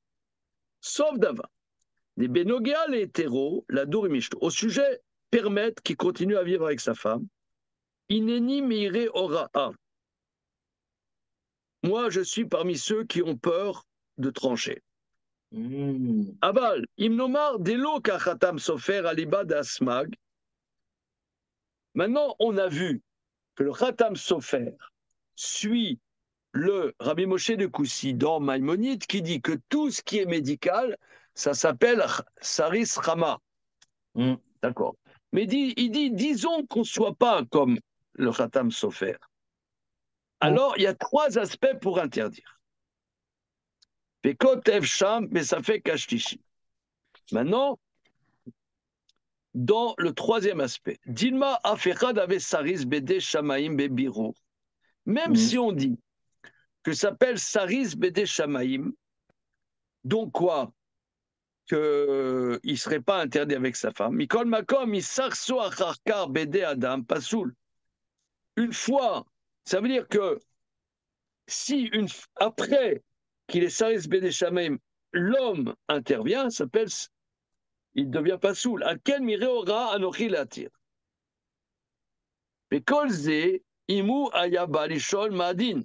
Sauf Davar. Les Benogea, les hétéros, la Dorimishto, au sujet, permettent qu'il continue à vivre avec sa femme. Ineni Meire Ora'a. Moi, je suis parmi ceux qui ont peur de trancher. Hmm. Aval, Imnomar, Delo Kachatam Sofer Aliba d'Asmag. Maintenant, on a vu que le Khatam Sofer suit le Rabbi Moshe de Koussi dans Maïmonide qui dit que tout ce qui est médical, ça s'appelle Saris Rama. Hmm. D'accord. Mais il dit, disons qu'on ne soit pas comme le Khatam Sofer. Alors, il y a trois aspects pour interdire. Pekotev Sham, mais ça fait Kashtishi. Maintenant, dans le troisième aspect, Dilma Afechad avait Saris Bede Shamaim Bebirou. Même Hmm. si on dit que ça s'appelle Saris Bede Shamaim, donc quoi? Qu'il ne serait pas interdit avec sa femme. Mikol Makom, Isarso Acharkar Bede Adam Pasoul. Une fois, ça veut dire que si après qu'il est Saris Bede Shamaim, l'homme intervient, il devient pas soul. À quel mireora anochi l'attire? Mais kolze imu ayaba lishol madin.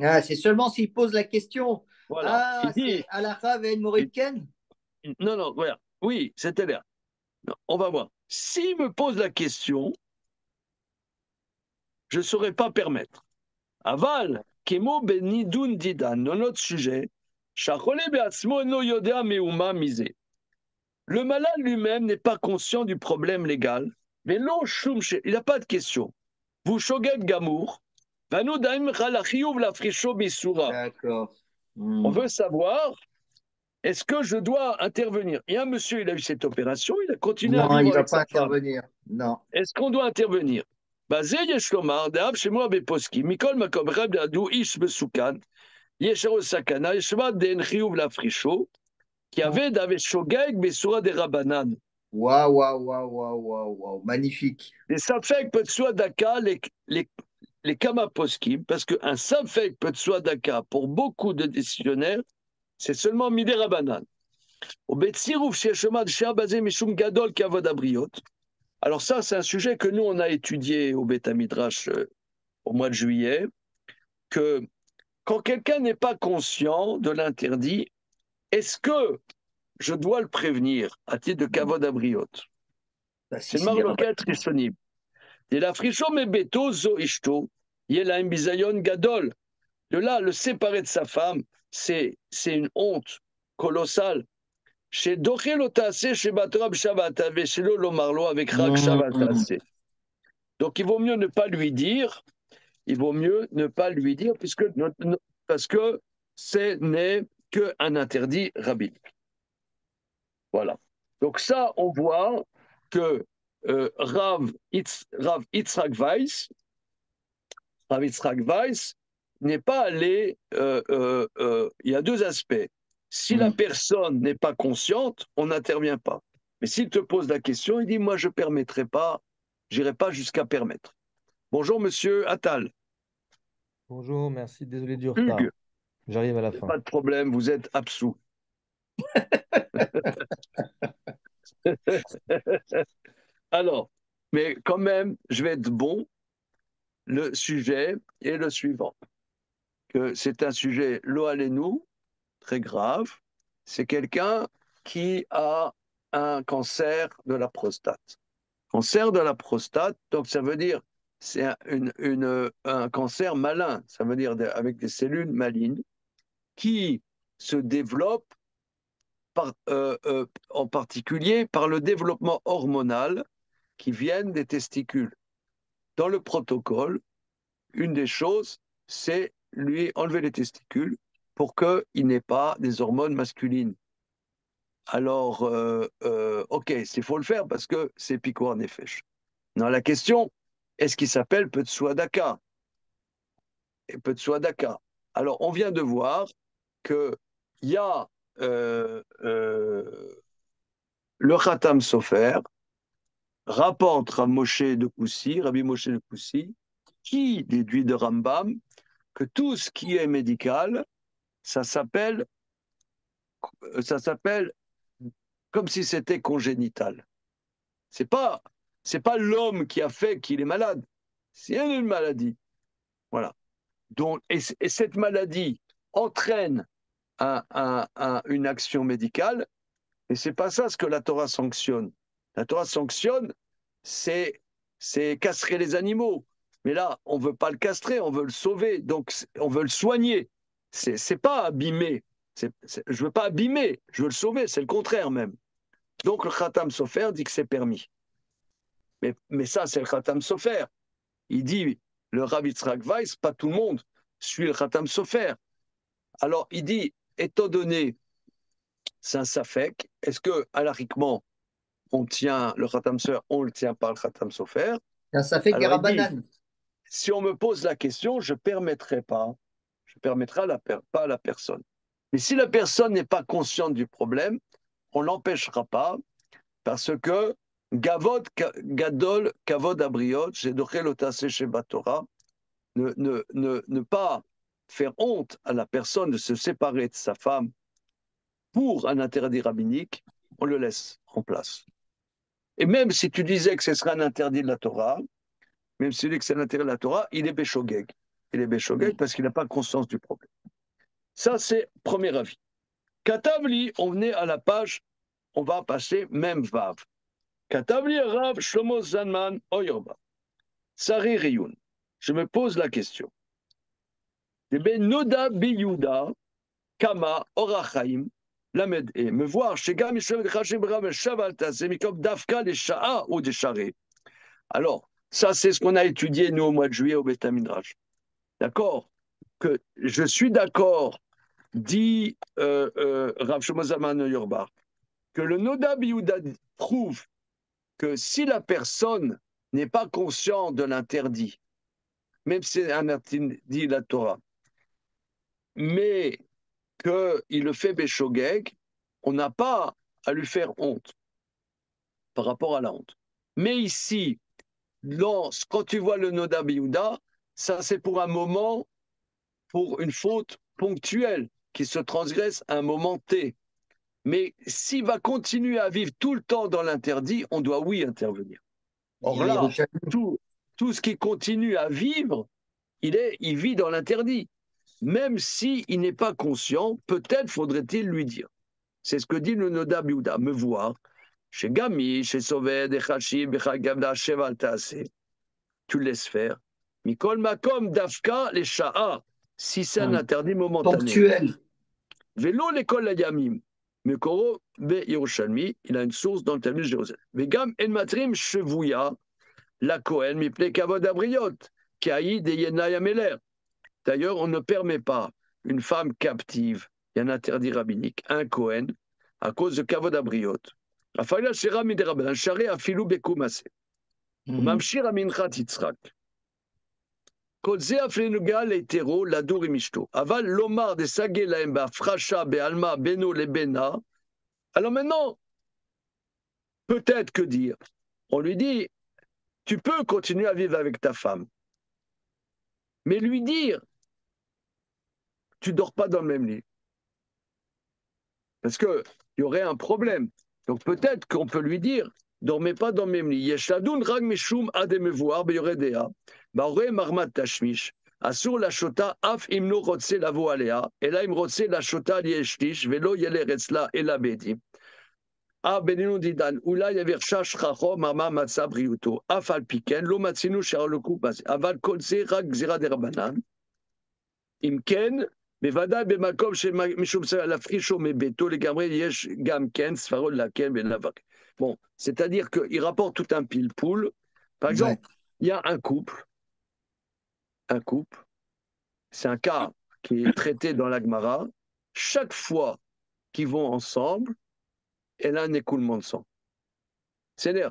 Ah, c'est seulement s'il pose la question. Voilà. Ah, Il dit, c'est Alaha Ve'en Moritken? non, non, voilà. Oui, c'était là. Non, on va voir. S'il me pose la question, je ne saurais pas permettre. Aval, kemo benidun didan, dans notre sujet, shachole beatzmo no yodea meuma misé. Le malade lui-même n'est pas conscient du problème légal, mais non, il n'a pas de question. Vous shogeg gamour, vanu daim chalachiyuv la frisho bisura. D'accord. On veut savoir, est-ce que je dois intervenir? Il y a un monsieur, il a eu cette opération, il a continué à Non, il vivre ne va avec pas sa femme. intervenir. Non. Est-ce qu'on doit intervenir? Basé Yeshlomar, Deab Shemua Beposki, Mikol Makom Rab Yadou Ish Besukan, Yesharo Sakana, Yeshua Den Chiyuv la frisho, qui avait d'avec Shogeg Besura de Rabanan. Waouh, waouh, waouh, waouh, waouh, waouh. Magnifique. Les Safek Petsua Daka, les Kamaposkim, parce qu'un Safek Petsua Daka, pour beaucoup de décisionnaires, c'est seulement Midé Rabanan. Au Betsirouf Sheshema de Shea Bazé Mishum Gadol Kavod Abriot. Alors, ça, c'est un sujet que nous, on a étudié au Beth Midrash au mois de juillet, que quand quelqu'un n'est pas conscient de l'interdit, est-ce que je dois le prévenir à titre de Kavod Abriot? Bah, si C'est le c'est des Marloquet rabbins. disponible. Et la fricho mebeto zo ishto, yela bizayon gadol. De là, le séparer de sa femme, c'est une honte colossale. Chez Dochelotase, chez Batorab Shabbat, avec chez Lolo Marlo, avec Rak Mmh. Shabbatase. Donc il vaut mieux ne pas lui dire, il vaut mieux ne pas lui dire, parce que ce n'est qu'un interdit rabbinique. Voilà. Donc ça, on voit que Rav Yitzhak Weiss n'est pas allé. Il y a deux aspects. Si la Mmh. personne n'est pas consciente, on n'intervient pas. Mais s'il te pose la question, il dit moi je ne permettrai pas, j'irai pas jusqu'à permettre. Bonjour monsieur Attal. Bonjour, merci, désolé du retard. Hugues, J'arrive à la fin. pas de problème, vous êtes absous. Alors, mais quand même, je vais être bon. Le sujet est le suivant. Que c'est un sujet nous très grave. C'est quelqu'un qui a un cancer de la prostate. Cancer de la prostate, donc ça veut dire c'est un cancer malin, ça veut dire avec des cellules malignes qui se développent en particulier par le développement hormonal qui viennent des testicules. Dans le protocole, une des choses, c'est lui enlever les testicules pour qu'il n'ait pas des hormones masculines. Alors, ok, il faut le faire parce que c'est Picouar Nefesh. Non, la question, est-ce qu'il s'appelle Petsuadaka? Et Petsuadaka. Alors, on vient de voir qu'il y a le Khatam Sofer, rapporte Rabbi Moshe de Koussi, qui déduit de Rambam que tout ce qui est médical, ça s'appelle comme si c'était congénital. C'est pas l'homme qui a fait qu'il est malade, c'est une maladie. Voilà. Donc, et cette maladie entraîne une action médicale, et c'est pas ça ce que la Torah sanctionne. La Torah sanctionne, c'est castrer les animaux. Mais là, on veut pas le castrer, on veut le sauver, donc on veut le soigner. C'est pas abîmer. Je veux pas abîmer, je veux le sauver, c'est le contraire même. Donc le Khatam Sofer dit que c'est permis. Mais ça, c'est le Khatam Sofer. Il dit, le Rav Yitzhak Weiss, pas tout le monde suit le Khatam Sofer. Alors il dit, étant donné, c'est un Safek, est-ce que, halakhiquement, on tient le Khatam Sofer, on le tient par le Khatam Sofer? Ça fait Alors il dit, Garabanan. si on me pose la question, je ne permettrai pas, je permettrai pas à la personne. Mais si la personne n'est pas consciente du problème, on ne l'empêchera pas parce que Gadol Kavod Abriot, j'ai doché l'otase chez Batora, ne pas faire honte à la personne de se séparer de sa femme pour un interdit rabbinique, on le laisse en place. Et même si tu disais que ce serait un interdit de la Torah, même si tu dis que c'est l'interdit de la Torah, il est béchogeg. Il est béchogeg parce qu'il n'a pas conscience du problème. Ça, c'est premier avis. Katavli, on venait à la page, on va passer même Vav. Katavli Rav Shlomo Zanman Oyorba. Sari Riyun. Je me pose la question. Noda Biyuda, Kama Orachaim, Lamed et me voir chez Gam Dafka les Sha'a ou des Charés. Alors, ça, c'est ce qu'on a étudié, nous, au mois de juillet au Beth Midrash. D'accord? Que je suis d'accord, dit Rav Shlomo Zalman Auerbach, que le Noda Biyuda prouve que si la personne n'est pas consciente de l'interdit, même si c'est un interdit la Torah, mais qu'il le fait Béchogeg, on n'a pas à lui faire honte par rapport à la honte. Mais ici, quand tu vois le Noda Biyuda, ça c'est pour un moment, pour une faute ponctuelle qui se transgresse à un moment T. Mais s'il va continuer à vivre tout le temps dans l'interdit, on doit oui intervenir. Or là, tout ce qui continue à vivre, il vit dans l'interdit. Même s'il n'est pas conscient, peut-être faudrait-il lui dire. C'est ce que dit le Noda Biyuda, me voir, chez Gami, chez Soved, Echashi, Bechagavda, Sheval Taase, tu le laisses faire. Mikol Makom, Dafka, les Sha'a, si c'est un interdit momentané. Ponctuel. Vélo, l'école la Yamim. Mekoro, Be Yerushalmi, il a une source dans le Talmud de Jérusalem. Vegam El Matrim, Chevouya, la Kohen, Miple Kavod Abriot, Kaïd et Yenaya Meler. D'ailleurs, on ne permet pas une femme captive, il y a un interdit rabbinique, un Kohen, à cause de Kavod Abriot. Afala Shira Midrabanan, Share Afilu Bekumase. Mamshir Aminchat Yitzhak. Kodze Aflenuga Leitero, Ladour et Mishto. Aval Lomar de Sagé Laemba, Fracha, Bealma, Beno, Lebena. Alors maintenant, peut-être que dire, on lui dit, tu peux continuer à vivre avec ta femme, mais lui dire, tu dors pas dans le même lit. Parce qu'il y aurait un problème. Donc peut-être qu'on peut lui dire, dormez pas dans le même lit. Yeshadun rag mishum ademevoir beyoredea. Baore marmat tashmish. Asur la shota af imno rotse lavo alea. Ela im rotse la shota lieshtish. Velo yele retzla ela bedi. Ah beninu didan. Ula yaver shash chacho mama matza briuto. Af al piken. Lo matzinu sharloku bas. Aval kolze rag zira derabanan. Imken. בוודאי במקום שמשום להפרישו מביתו לגמרי יש גם כן ספרו להקל ולבק. Bon, c'est-à-dire qu'il rapporte tout un pile-poule. Par exemple, il y a un couple, c'est un cas qui est traité dans la Gemara. Chaque fois qu'ils vont ensemble, elle a un écoulement de sang. C'est-à-dire,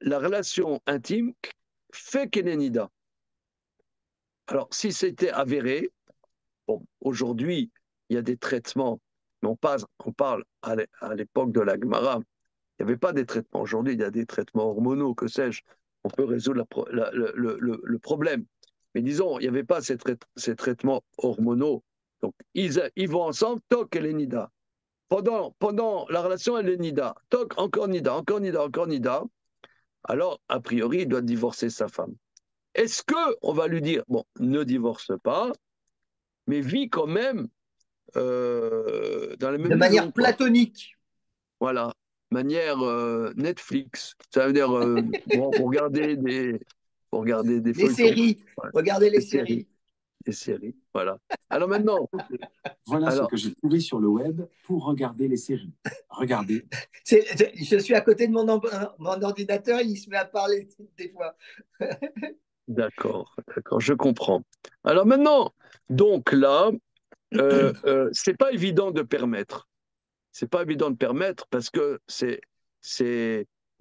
la relation intime fait qu'elle est nida. Alors, si c'était avéré, bon, aujourd'hui, il y a des traitements, mais on parle à l'époque de la Gemara, il n'y avait pas des traitements. Aujourd'hui, il y a des traitements hormonaux, que sais-je, on peut résoudre le problème. Mais disons, il n'y avait pas ces traitements hormonaux. Donc, ils vont ensemble, toc, elle est nida. Pendant la relation, elle est nida. Toc, encore nida, encore nida, encore nida. Alors, a priori, il doit divorcer sa femme. Est-ce qu'on va lui dire, bon, ne divorce pas, mais vit quand même dans la même de manière maison, platonique. Voilà, manière Netflix. Ça veut dire bon, pour regarder des feuilletons. Séries. Ouais. Regardez les séries. Des séries, voilà. Alors maintenant. Voilà ce que j'ai trouvé sur le web pour regarder les séries. Regardez. Je suis à côté de mon ordinateur, il se met à parler des fois. D'accord, je comprends. Alors maintenant, donc là, c'est pas évident de permettre. C'est pas évident de permettre parce que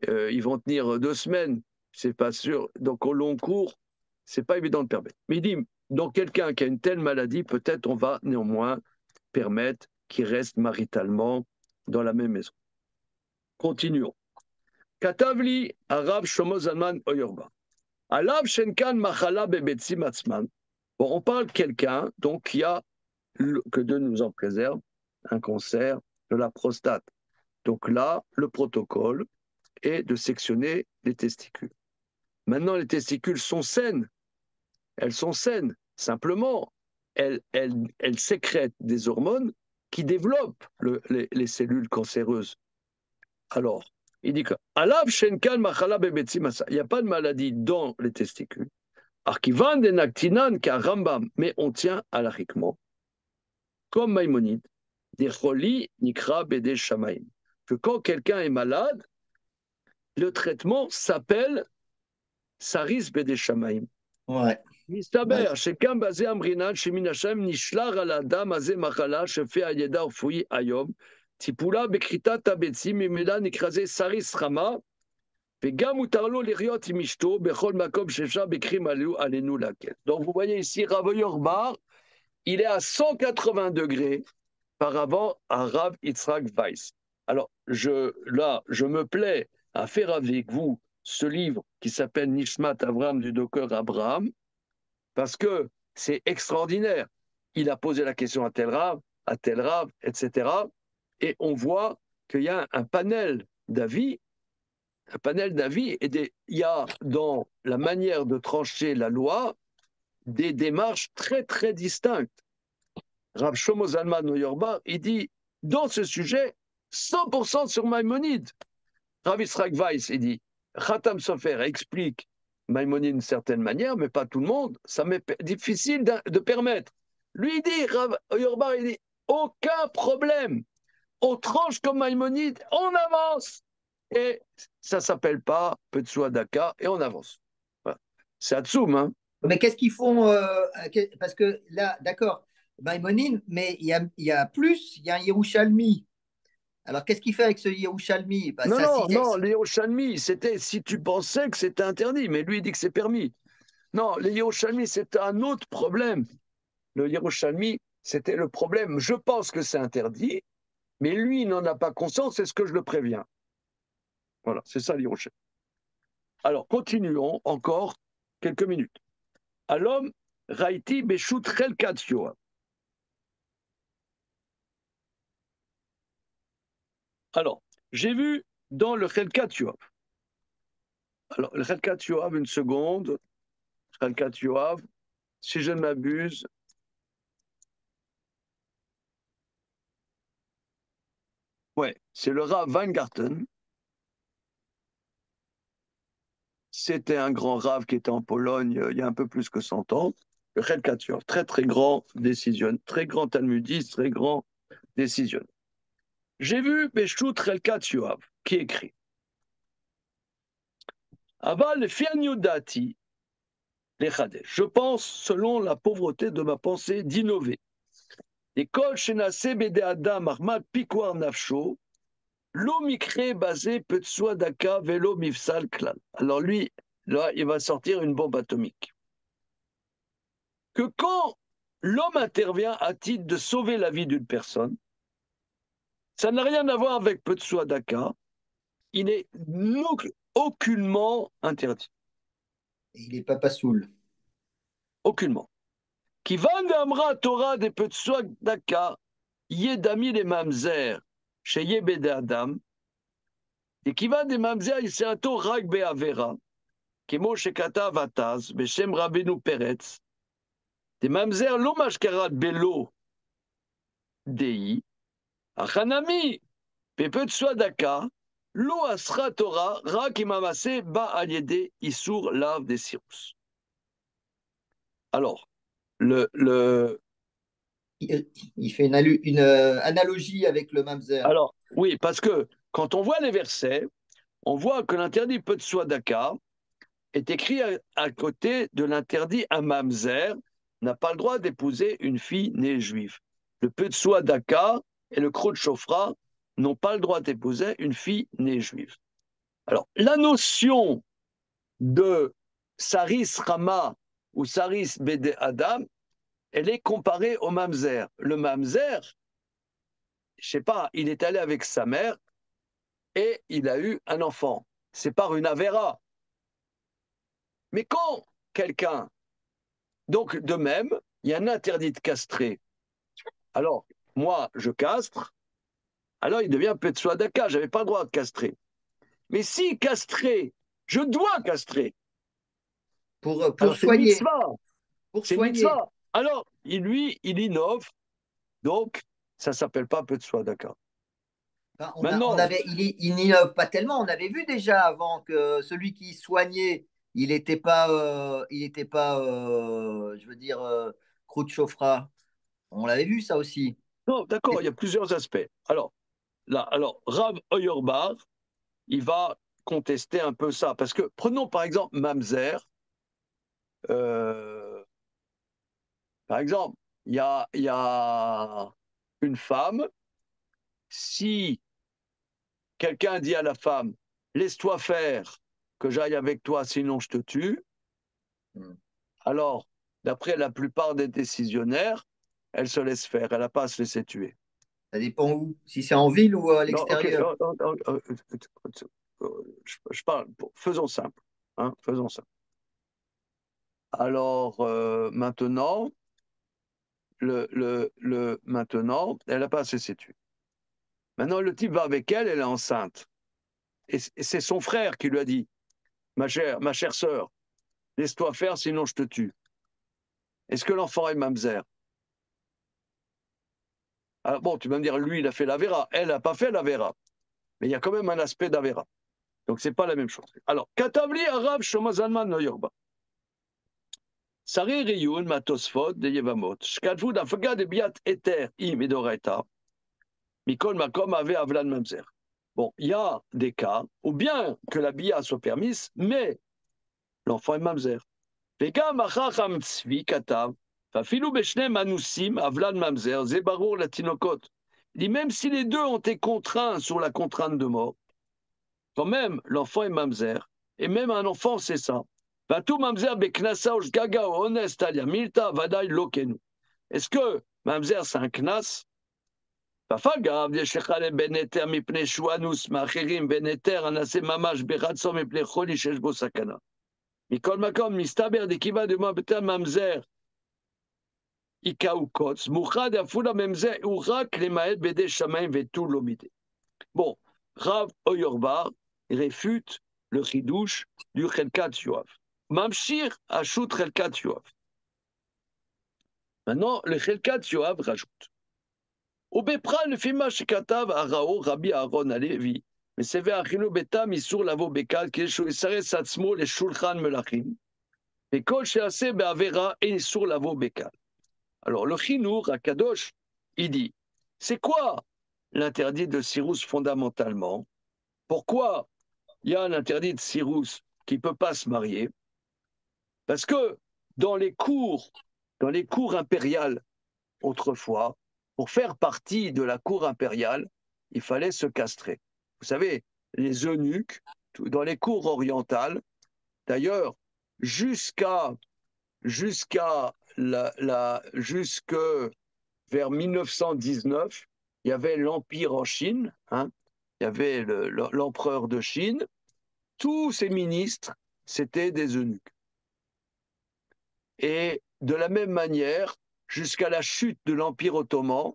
ils vont tenir 2 semaines, c'est pas sûr. Donc au long cours, c'est pas évident de permettre. Mais il dit, donc quelqu'un qui a une telle maladie, peut-être on va néanmoins permettre qu'il reste maritalement dans la même maison. Continuons. Katavli Arav Shlomo Zalman Auerbach. Alav Shenkan Machala Bebetzim Atzman. Bon, on parle de quelqu'un donc qui a, que Dieu nous en préserve, un cancer de la prostate. Donc là, le protocole est de sectionner les testicules. Maintenant, les testicules sont saines. Elles sont saines. Simplement, elles sécrètent des hormones qui développent les cellules cancéreuses. Alors, il dit que il n'y a pas de maladie dans les testicules. Mais on tient à l'arriquement, comme Maïmonide. des choli nikra bede shamaim. Que quand quelqu'un est malade, le traitement s'appelle saris bede shamaim. Ouais. מסתבר שגם בזה אמרינן שמן השם נשלח על האדם הזה מחלה שפי הידע הרפואי היום, טיפולה בכריתת הביצים ממילא נקרא זה סריס חמה, וגם מותר לו לחיות עם אשתו בכל מקום שאפשר בקרים עלינו להקל. Donc vous voyez ici, Rav Yorbar, il est à 180 degrés par rapport à Rav Yitzhak Weiss. Alors, je me plais à faire avec vous ce livre qui s'appelle Nishmat Avraham du docteur Abraham, parce que c'est extraordinaire. Il a posé la question à tel Rav, etc. Et on voit qu'il y a un panel d'avis, et il y a dans la manière de trancher la loi des démarches très, très distinctes. Rav Shlomo Zalman Auerbach, il dit, dans ce sujet, 100% sur Maïmonide. Rav Yitzhak Weiss, il dit, Khatam Sofer explique Maïmonide d'une certaine manière, mais pas tout le monde. Ça m'est difficile de permettre. Lui, il dit, Rav Auerbach, il dit, aucun problème. On tranche comme Maïmonide, on avance. Et ça ne s'appelle pas Petsua Daka, et on avance. Voilà. C'est Atsoum, hein. Mais qu'est-ce qu'ils font parce que là, d'accord, Maïmonide, mais il y a plus, il y a un Yerushalmi. Alors, qu'est-ce qu'il fait avec ce Yerushalmi? Bah, Non, les Yerushalmi, c'était si tu pensais que c'était interdit, mais lui, il dit que c'est permis. Non, les Yerushalmi, c'était un autre problème. Le Yerushalmi, c'était le problème. Je pense que c'est interdit, mais lui, il n'en a pas conscience, c'est ce que je le préviens. Voilà, c'est ça, les Yerushalmi. Alors, continuons encore quelques minutes. Alom, Raiti, Beshut, Chelkat Yoav. Alors, j'ai vu dans le Chelkat Yoav. Alors, le Chelkat Yoav, une seconde. Chelkat Yoav, si je ne m'abuse. Ouais, c'est le Rav Weingarten. C'était un grand Rav qui était en Pologne il y a un peu plus que 100 ans. Le Chelkat Yoav, très très grand décision, très grand talmudiste, très grand décision. J'ai vu Beshut Chelkat Yoav qui écrit Aval Fian Yudati les Chadesh. Je pense, selon la pauvreté de ma pensée, d'innover. L'école Shenase Bede Adam Ahmad Pikwar Nafsho, lo mikre basé Petsua Daka Velo Mifsal Klal. Alors lui, là, il va sortir une bombe atomique. Que quand l'homme intervient à titre de sauver la vie d'une personne, ça n'a rien à voir avec Petsua Daka, il n'est aucunement interdit. il n'est pas passoul. Aucunement. Qui van d'amra Torah des Petsua Daka, Yedami les Mamzer, chez Yebede Adam, et qui va des Mamzer, il s'est un tour Rag Be'avera, qui Moshe Kata Vataz, Beshem Rabbeinu Peretz, des Mamzer, Lomashkarat Belo Dei, Achanami, Pepetsua Daka, Lo Asra Torah, Rak Imamase, Ba Aliede, Isur, Lav des Sirus. Alors, il fait une analogie avec le mamzer. Alors, oui, parce que quand on voit les versets, on voit que l'interdit Petsua Daka est écrit à côté de l'interdit un mamzer n'a pas le droit d'épouser une fille née juive. Le Petsua Daka et le Krot Shofra n'ont pas le droit d'épouser une fille née juive. Alors, la notion de Saris Rama ou Saris Bede Adam, elle est comparée au mamzer. Le mamzer, je sais pas, il est allé avec sa mère et il a eu un enfant. C'est par une avéra. Mais quand quelqu'un, donc de même, il y a un interdit de castrer. Alors, moi, je castre, alors il devient Petsua Daka, je n'avais pas le droit de castrer. Mais si castrer, je dois castrer. Pour alors, soigner. C'est mitzvah. Pour c'est soigner. mitzvah. Alors, lui, il innove, donc ça ne s'appelle pas Petsua Daka. Enfin, Maintenant, il n'innove pas tellement. On avait vu déjà avant que celui qui soignait, il n'était pas, je veux dire, Krut Chofra. On l'avait vu ça aussi. Non, d'accord, il y a plusieurs aspects. Alors, Rav Oyerbar, il va contester un peu ça. Parce que, prenons par exemple Mamzer. Par exemple, il y a une femme, si quelqu'un dit à la femme, laisse-toi faire, que j'aille avec toi, sinon je te tue, alors, d'après la plupart des décisionnaires, elle se laisse faire, elle n'a pas à se laisser tuer. Ça dépend où. Si c'est en ville ou à Non, ok, l'extérieur. je parle, faisons simple. Hein, faisons simple. Alors, maintenant, maintenant, elle n'a pas à se laisser tuer. Maintenant, le type va avec elle, elle est enceinte. Et c'est son frère qui lui a dit, ma chère sœur, laisse-toi faire, sinon je te tue. Est-ce que l'enfant est mamzer? Alors bon, tu vas me dire, lui, il a fait la vera. Elle n'a pas fait la vera. Mais il y a quand même un aspect d'avera. Donc, ce n'est pas la même chose. Alors, Katavli Arav Shomazalman Noyorba. Sari Riyun Matosfot de Yevamot. Shkadvu d'Afga de Biat Eter Im Edoraita. Mikol Makom avait Avlan Mamzer. Bon, il y a des cas où bien que la bia soit permise, mais l'enfant est mamzer. וגם החכם צבי כתב, ואפילו בשני מנוסים, אבלן ממזר, זה ברור לתינוקות. Il dit, même si les deux ont été contraints sur la contrainte de mort, quand même, l'enfant est mamzer, et même un enfant, c'est ça. Vatou mamzer beknasa ou shgaga ou honest alia milta vadaï lokenu. Est-ce que mamzer, c'est un knas? ואגב, יש לך לבן היתר מפני שואנוס מאחרים, בן היתר הנעשה ממש ברצון מפני חולי שיש בו סכנה. מכל מקום, מסתבר דקיבה דומה בתר ממזר עיקאו קוץ, מוחד אפולה ממזר הוא רק למעט בידי שמיים ותו לא מידי. Bon, Rav Oyerbar réfute le chidouche du Chelkat Yoav. Mamshir achout Chelkat Yoav. Maintenant, le Chelkat Yoav rajoute. ובפרט לפי מה שכתב הראו רבי אהרון הלוי, מסווה אכינו ביתם איסור לבוא בקל, כדי שהוא יסרס עצמו לשולחן מלכים, וכל שעשה בעבירה אין איסור לבוא בקל. Alors le chinour, Akadosh, il dit, c'est quoi l'interdit de Cyrus fondamentalement? Pourquoi il y a un interdit de Cyrus qui ne peut pas se marier? Parce que dans les cours impériales, autrefois, pour faire partie de la cour impériale, il fallait se castrer. Vous savez, les eunuques, dans les cours orientales, d'ailleurs, jusque vers 1919, il y avait l'Empire en Chine, hein, il y avait l'empereur de Chine, tous ses ministres, c'était des eunuques. Et de la même manière, jusqu'à la chute de l'Empire ottoman,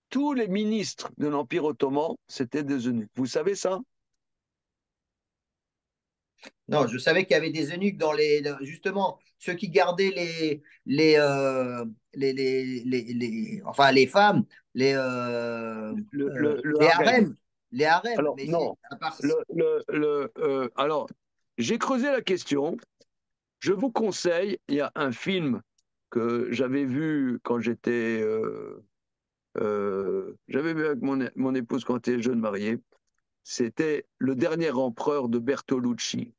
tous les ministres de l'Empire ottoman, c'était des eunuques. Vous savez ça? Non, je savais qu'il y avait des eunuques dans justement, ceux qui gardaient enfin, les femmes, les harems. Les harems. Alors, mais non. à part... alors, j'ai creusé la question. Je vous conseille, il y a un film que j'avais vu quand j'avais vu avec mon épouse quand j'étais jeune marié. C'était Le Dernier Empereur de Bertolucci.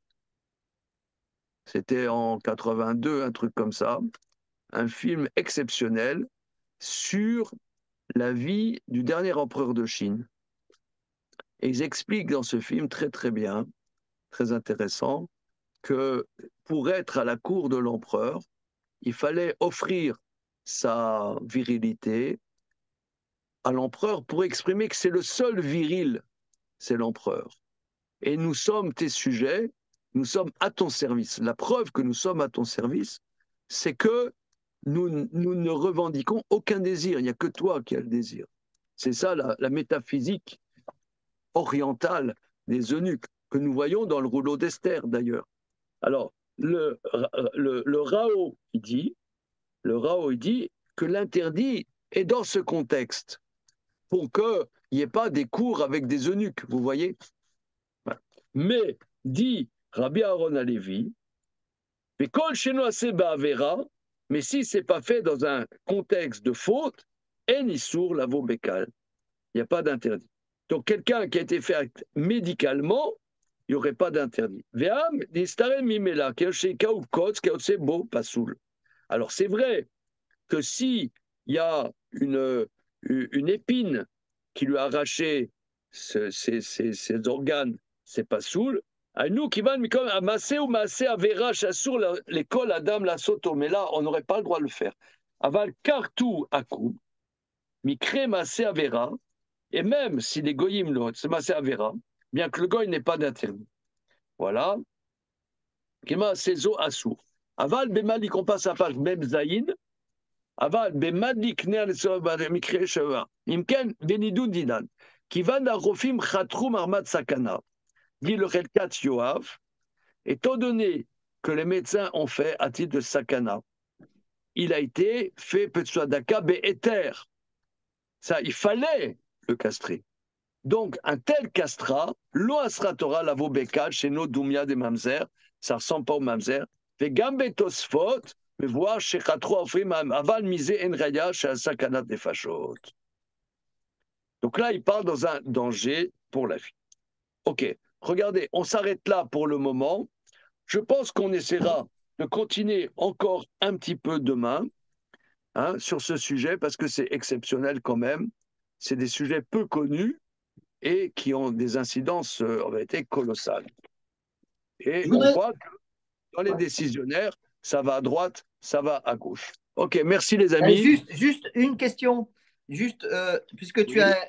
C'était en 82, un truc comme ça. Un film exceptionnel sur la vie du dernier empereur de Chine. Et ils expliquent dans ce film très très bien, très intéressant, que pour être à la cour de l'empereur, il fallait offrir sa virilité à l'empereur pour exprimer que c'est le seul viril, c'est l'empereur. Et nous sommes tes sujets, nous sommes à ton service. La preuve que nous sommes à ton service, c'est que nous ne revendiquons aucun désir, il n'y a que toi qui as le désir. C'est ça la métaphysique orientale des eunuques, que nous voyons dans le rouleau d'Esther d'ailleurs. Alors, le Rao, il dit que l'interdit est dans ce contexte, pour qu'il n'y ait pas des cours avec des eunuques, vous voyez. Mais, dit Rabbi Aaron Halevi, mais si ce n'est pas fait dans un contexte de faute, En issour lavo bekal. Il n'y a pas d'interdit. Donc, quelqu'un qui a été fait médicalement, il n'y aurait pas d'interdit. Alors, c'est vrai que si il y a une épine qui lui a arraché ses organes, c'est pas soul. À nous qui van comme à massé ou massé à verrach sur l'école Adam la soto, mais là on n'aurait pas le droit de le faire. Aval kartou akou, mi crée massé à verra, et même si les goyim l'ont, c'est massé à verra, bien que le goy n'ait pas d'interdit. Voilà. Kima sezo assour. Aval bemalik, on passe à page même zaïn. Aval bemalik ner le mi crée sheva. Imken benidou dinan. Qui va dans Rofim Khatroum Armad Sakana, dit le Relkat Yoav, étant donné que les médecins ont fait à titre de Sakana, il a été fait Petsuadaka Be'eter. Ça, il fallait le castrer. Donc, un tel castrat, lo asra Torah lavo bekal chez nos Doumia des Mamzer, ça ressemble pas au Mamzer, fait gambe tosfot, mais voir chez Khatro Ofrim aval misé en raya chez Sakana des Fachot. Donc là, il parle dans un danger pour la vie. Ok, regardez, on s'arrête là pour le moment. Je pense qu'on essaiera de continuer encore un petit peu demain sur ce sujet parce que c'est exceptionnel quand même. C'est des sujets peu connus et qui ont des incidences en réalité colossales. Et on voit que dans les décisionnaires, ça va à droite, ça va à gauche. Ok, merci les amis. Juste une question. Juste, puisque tu as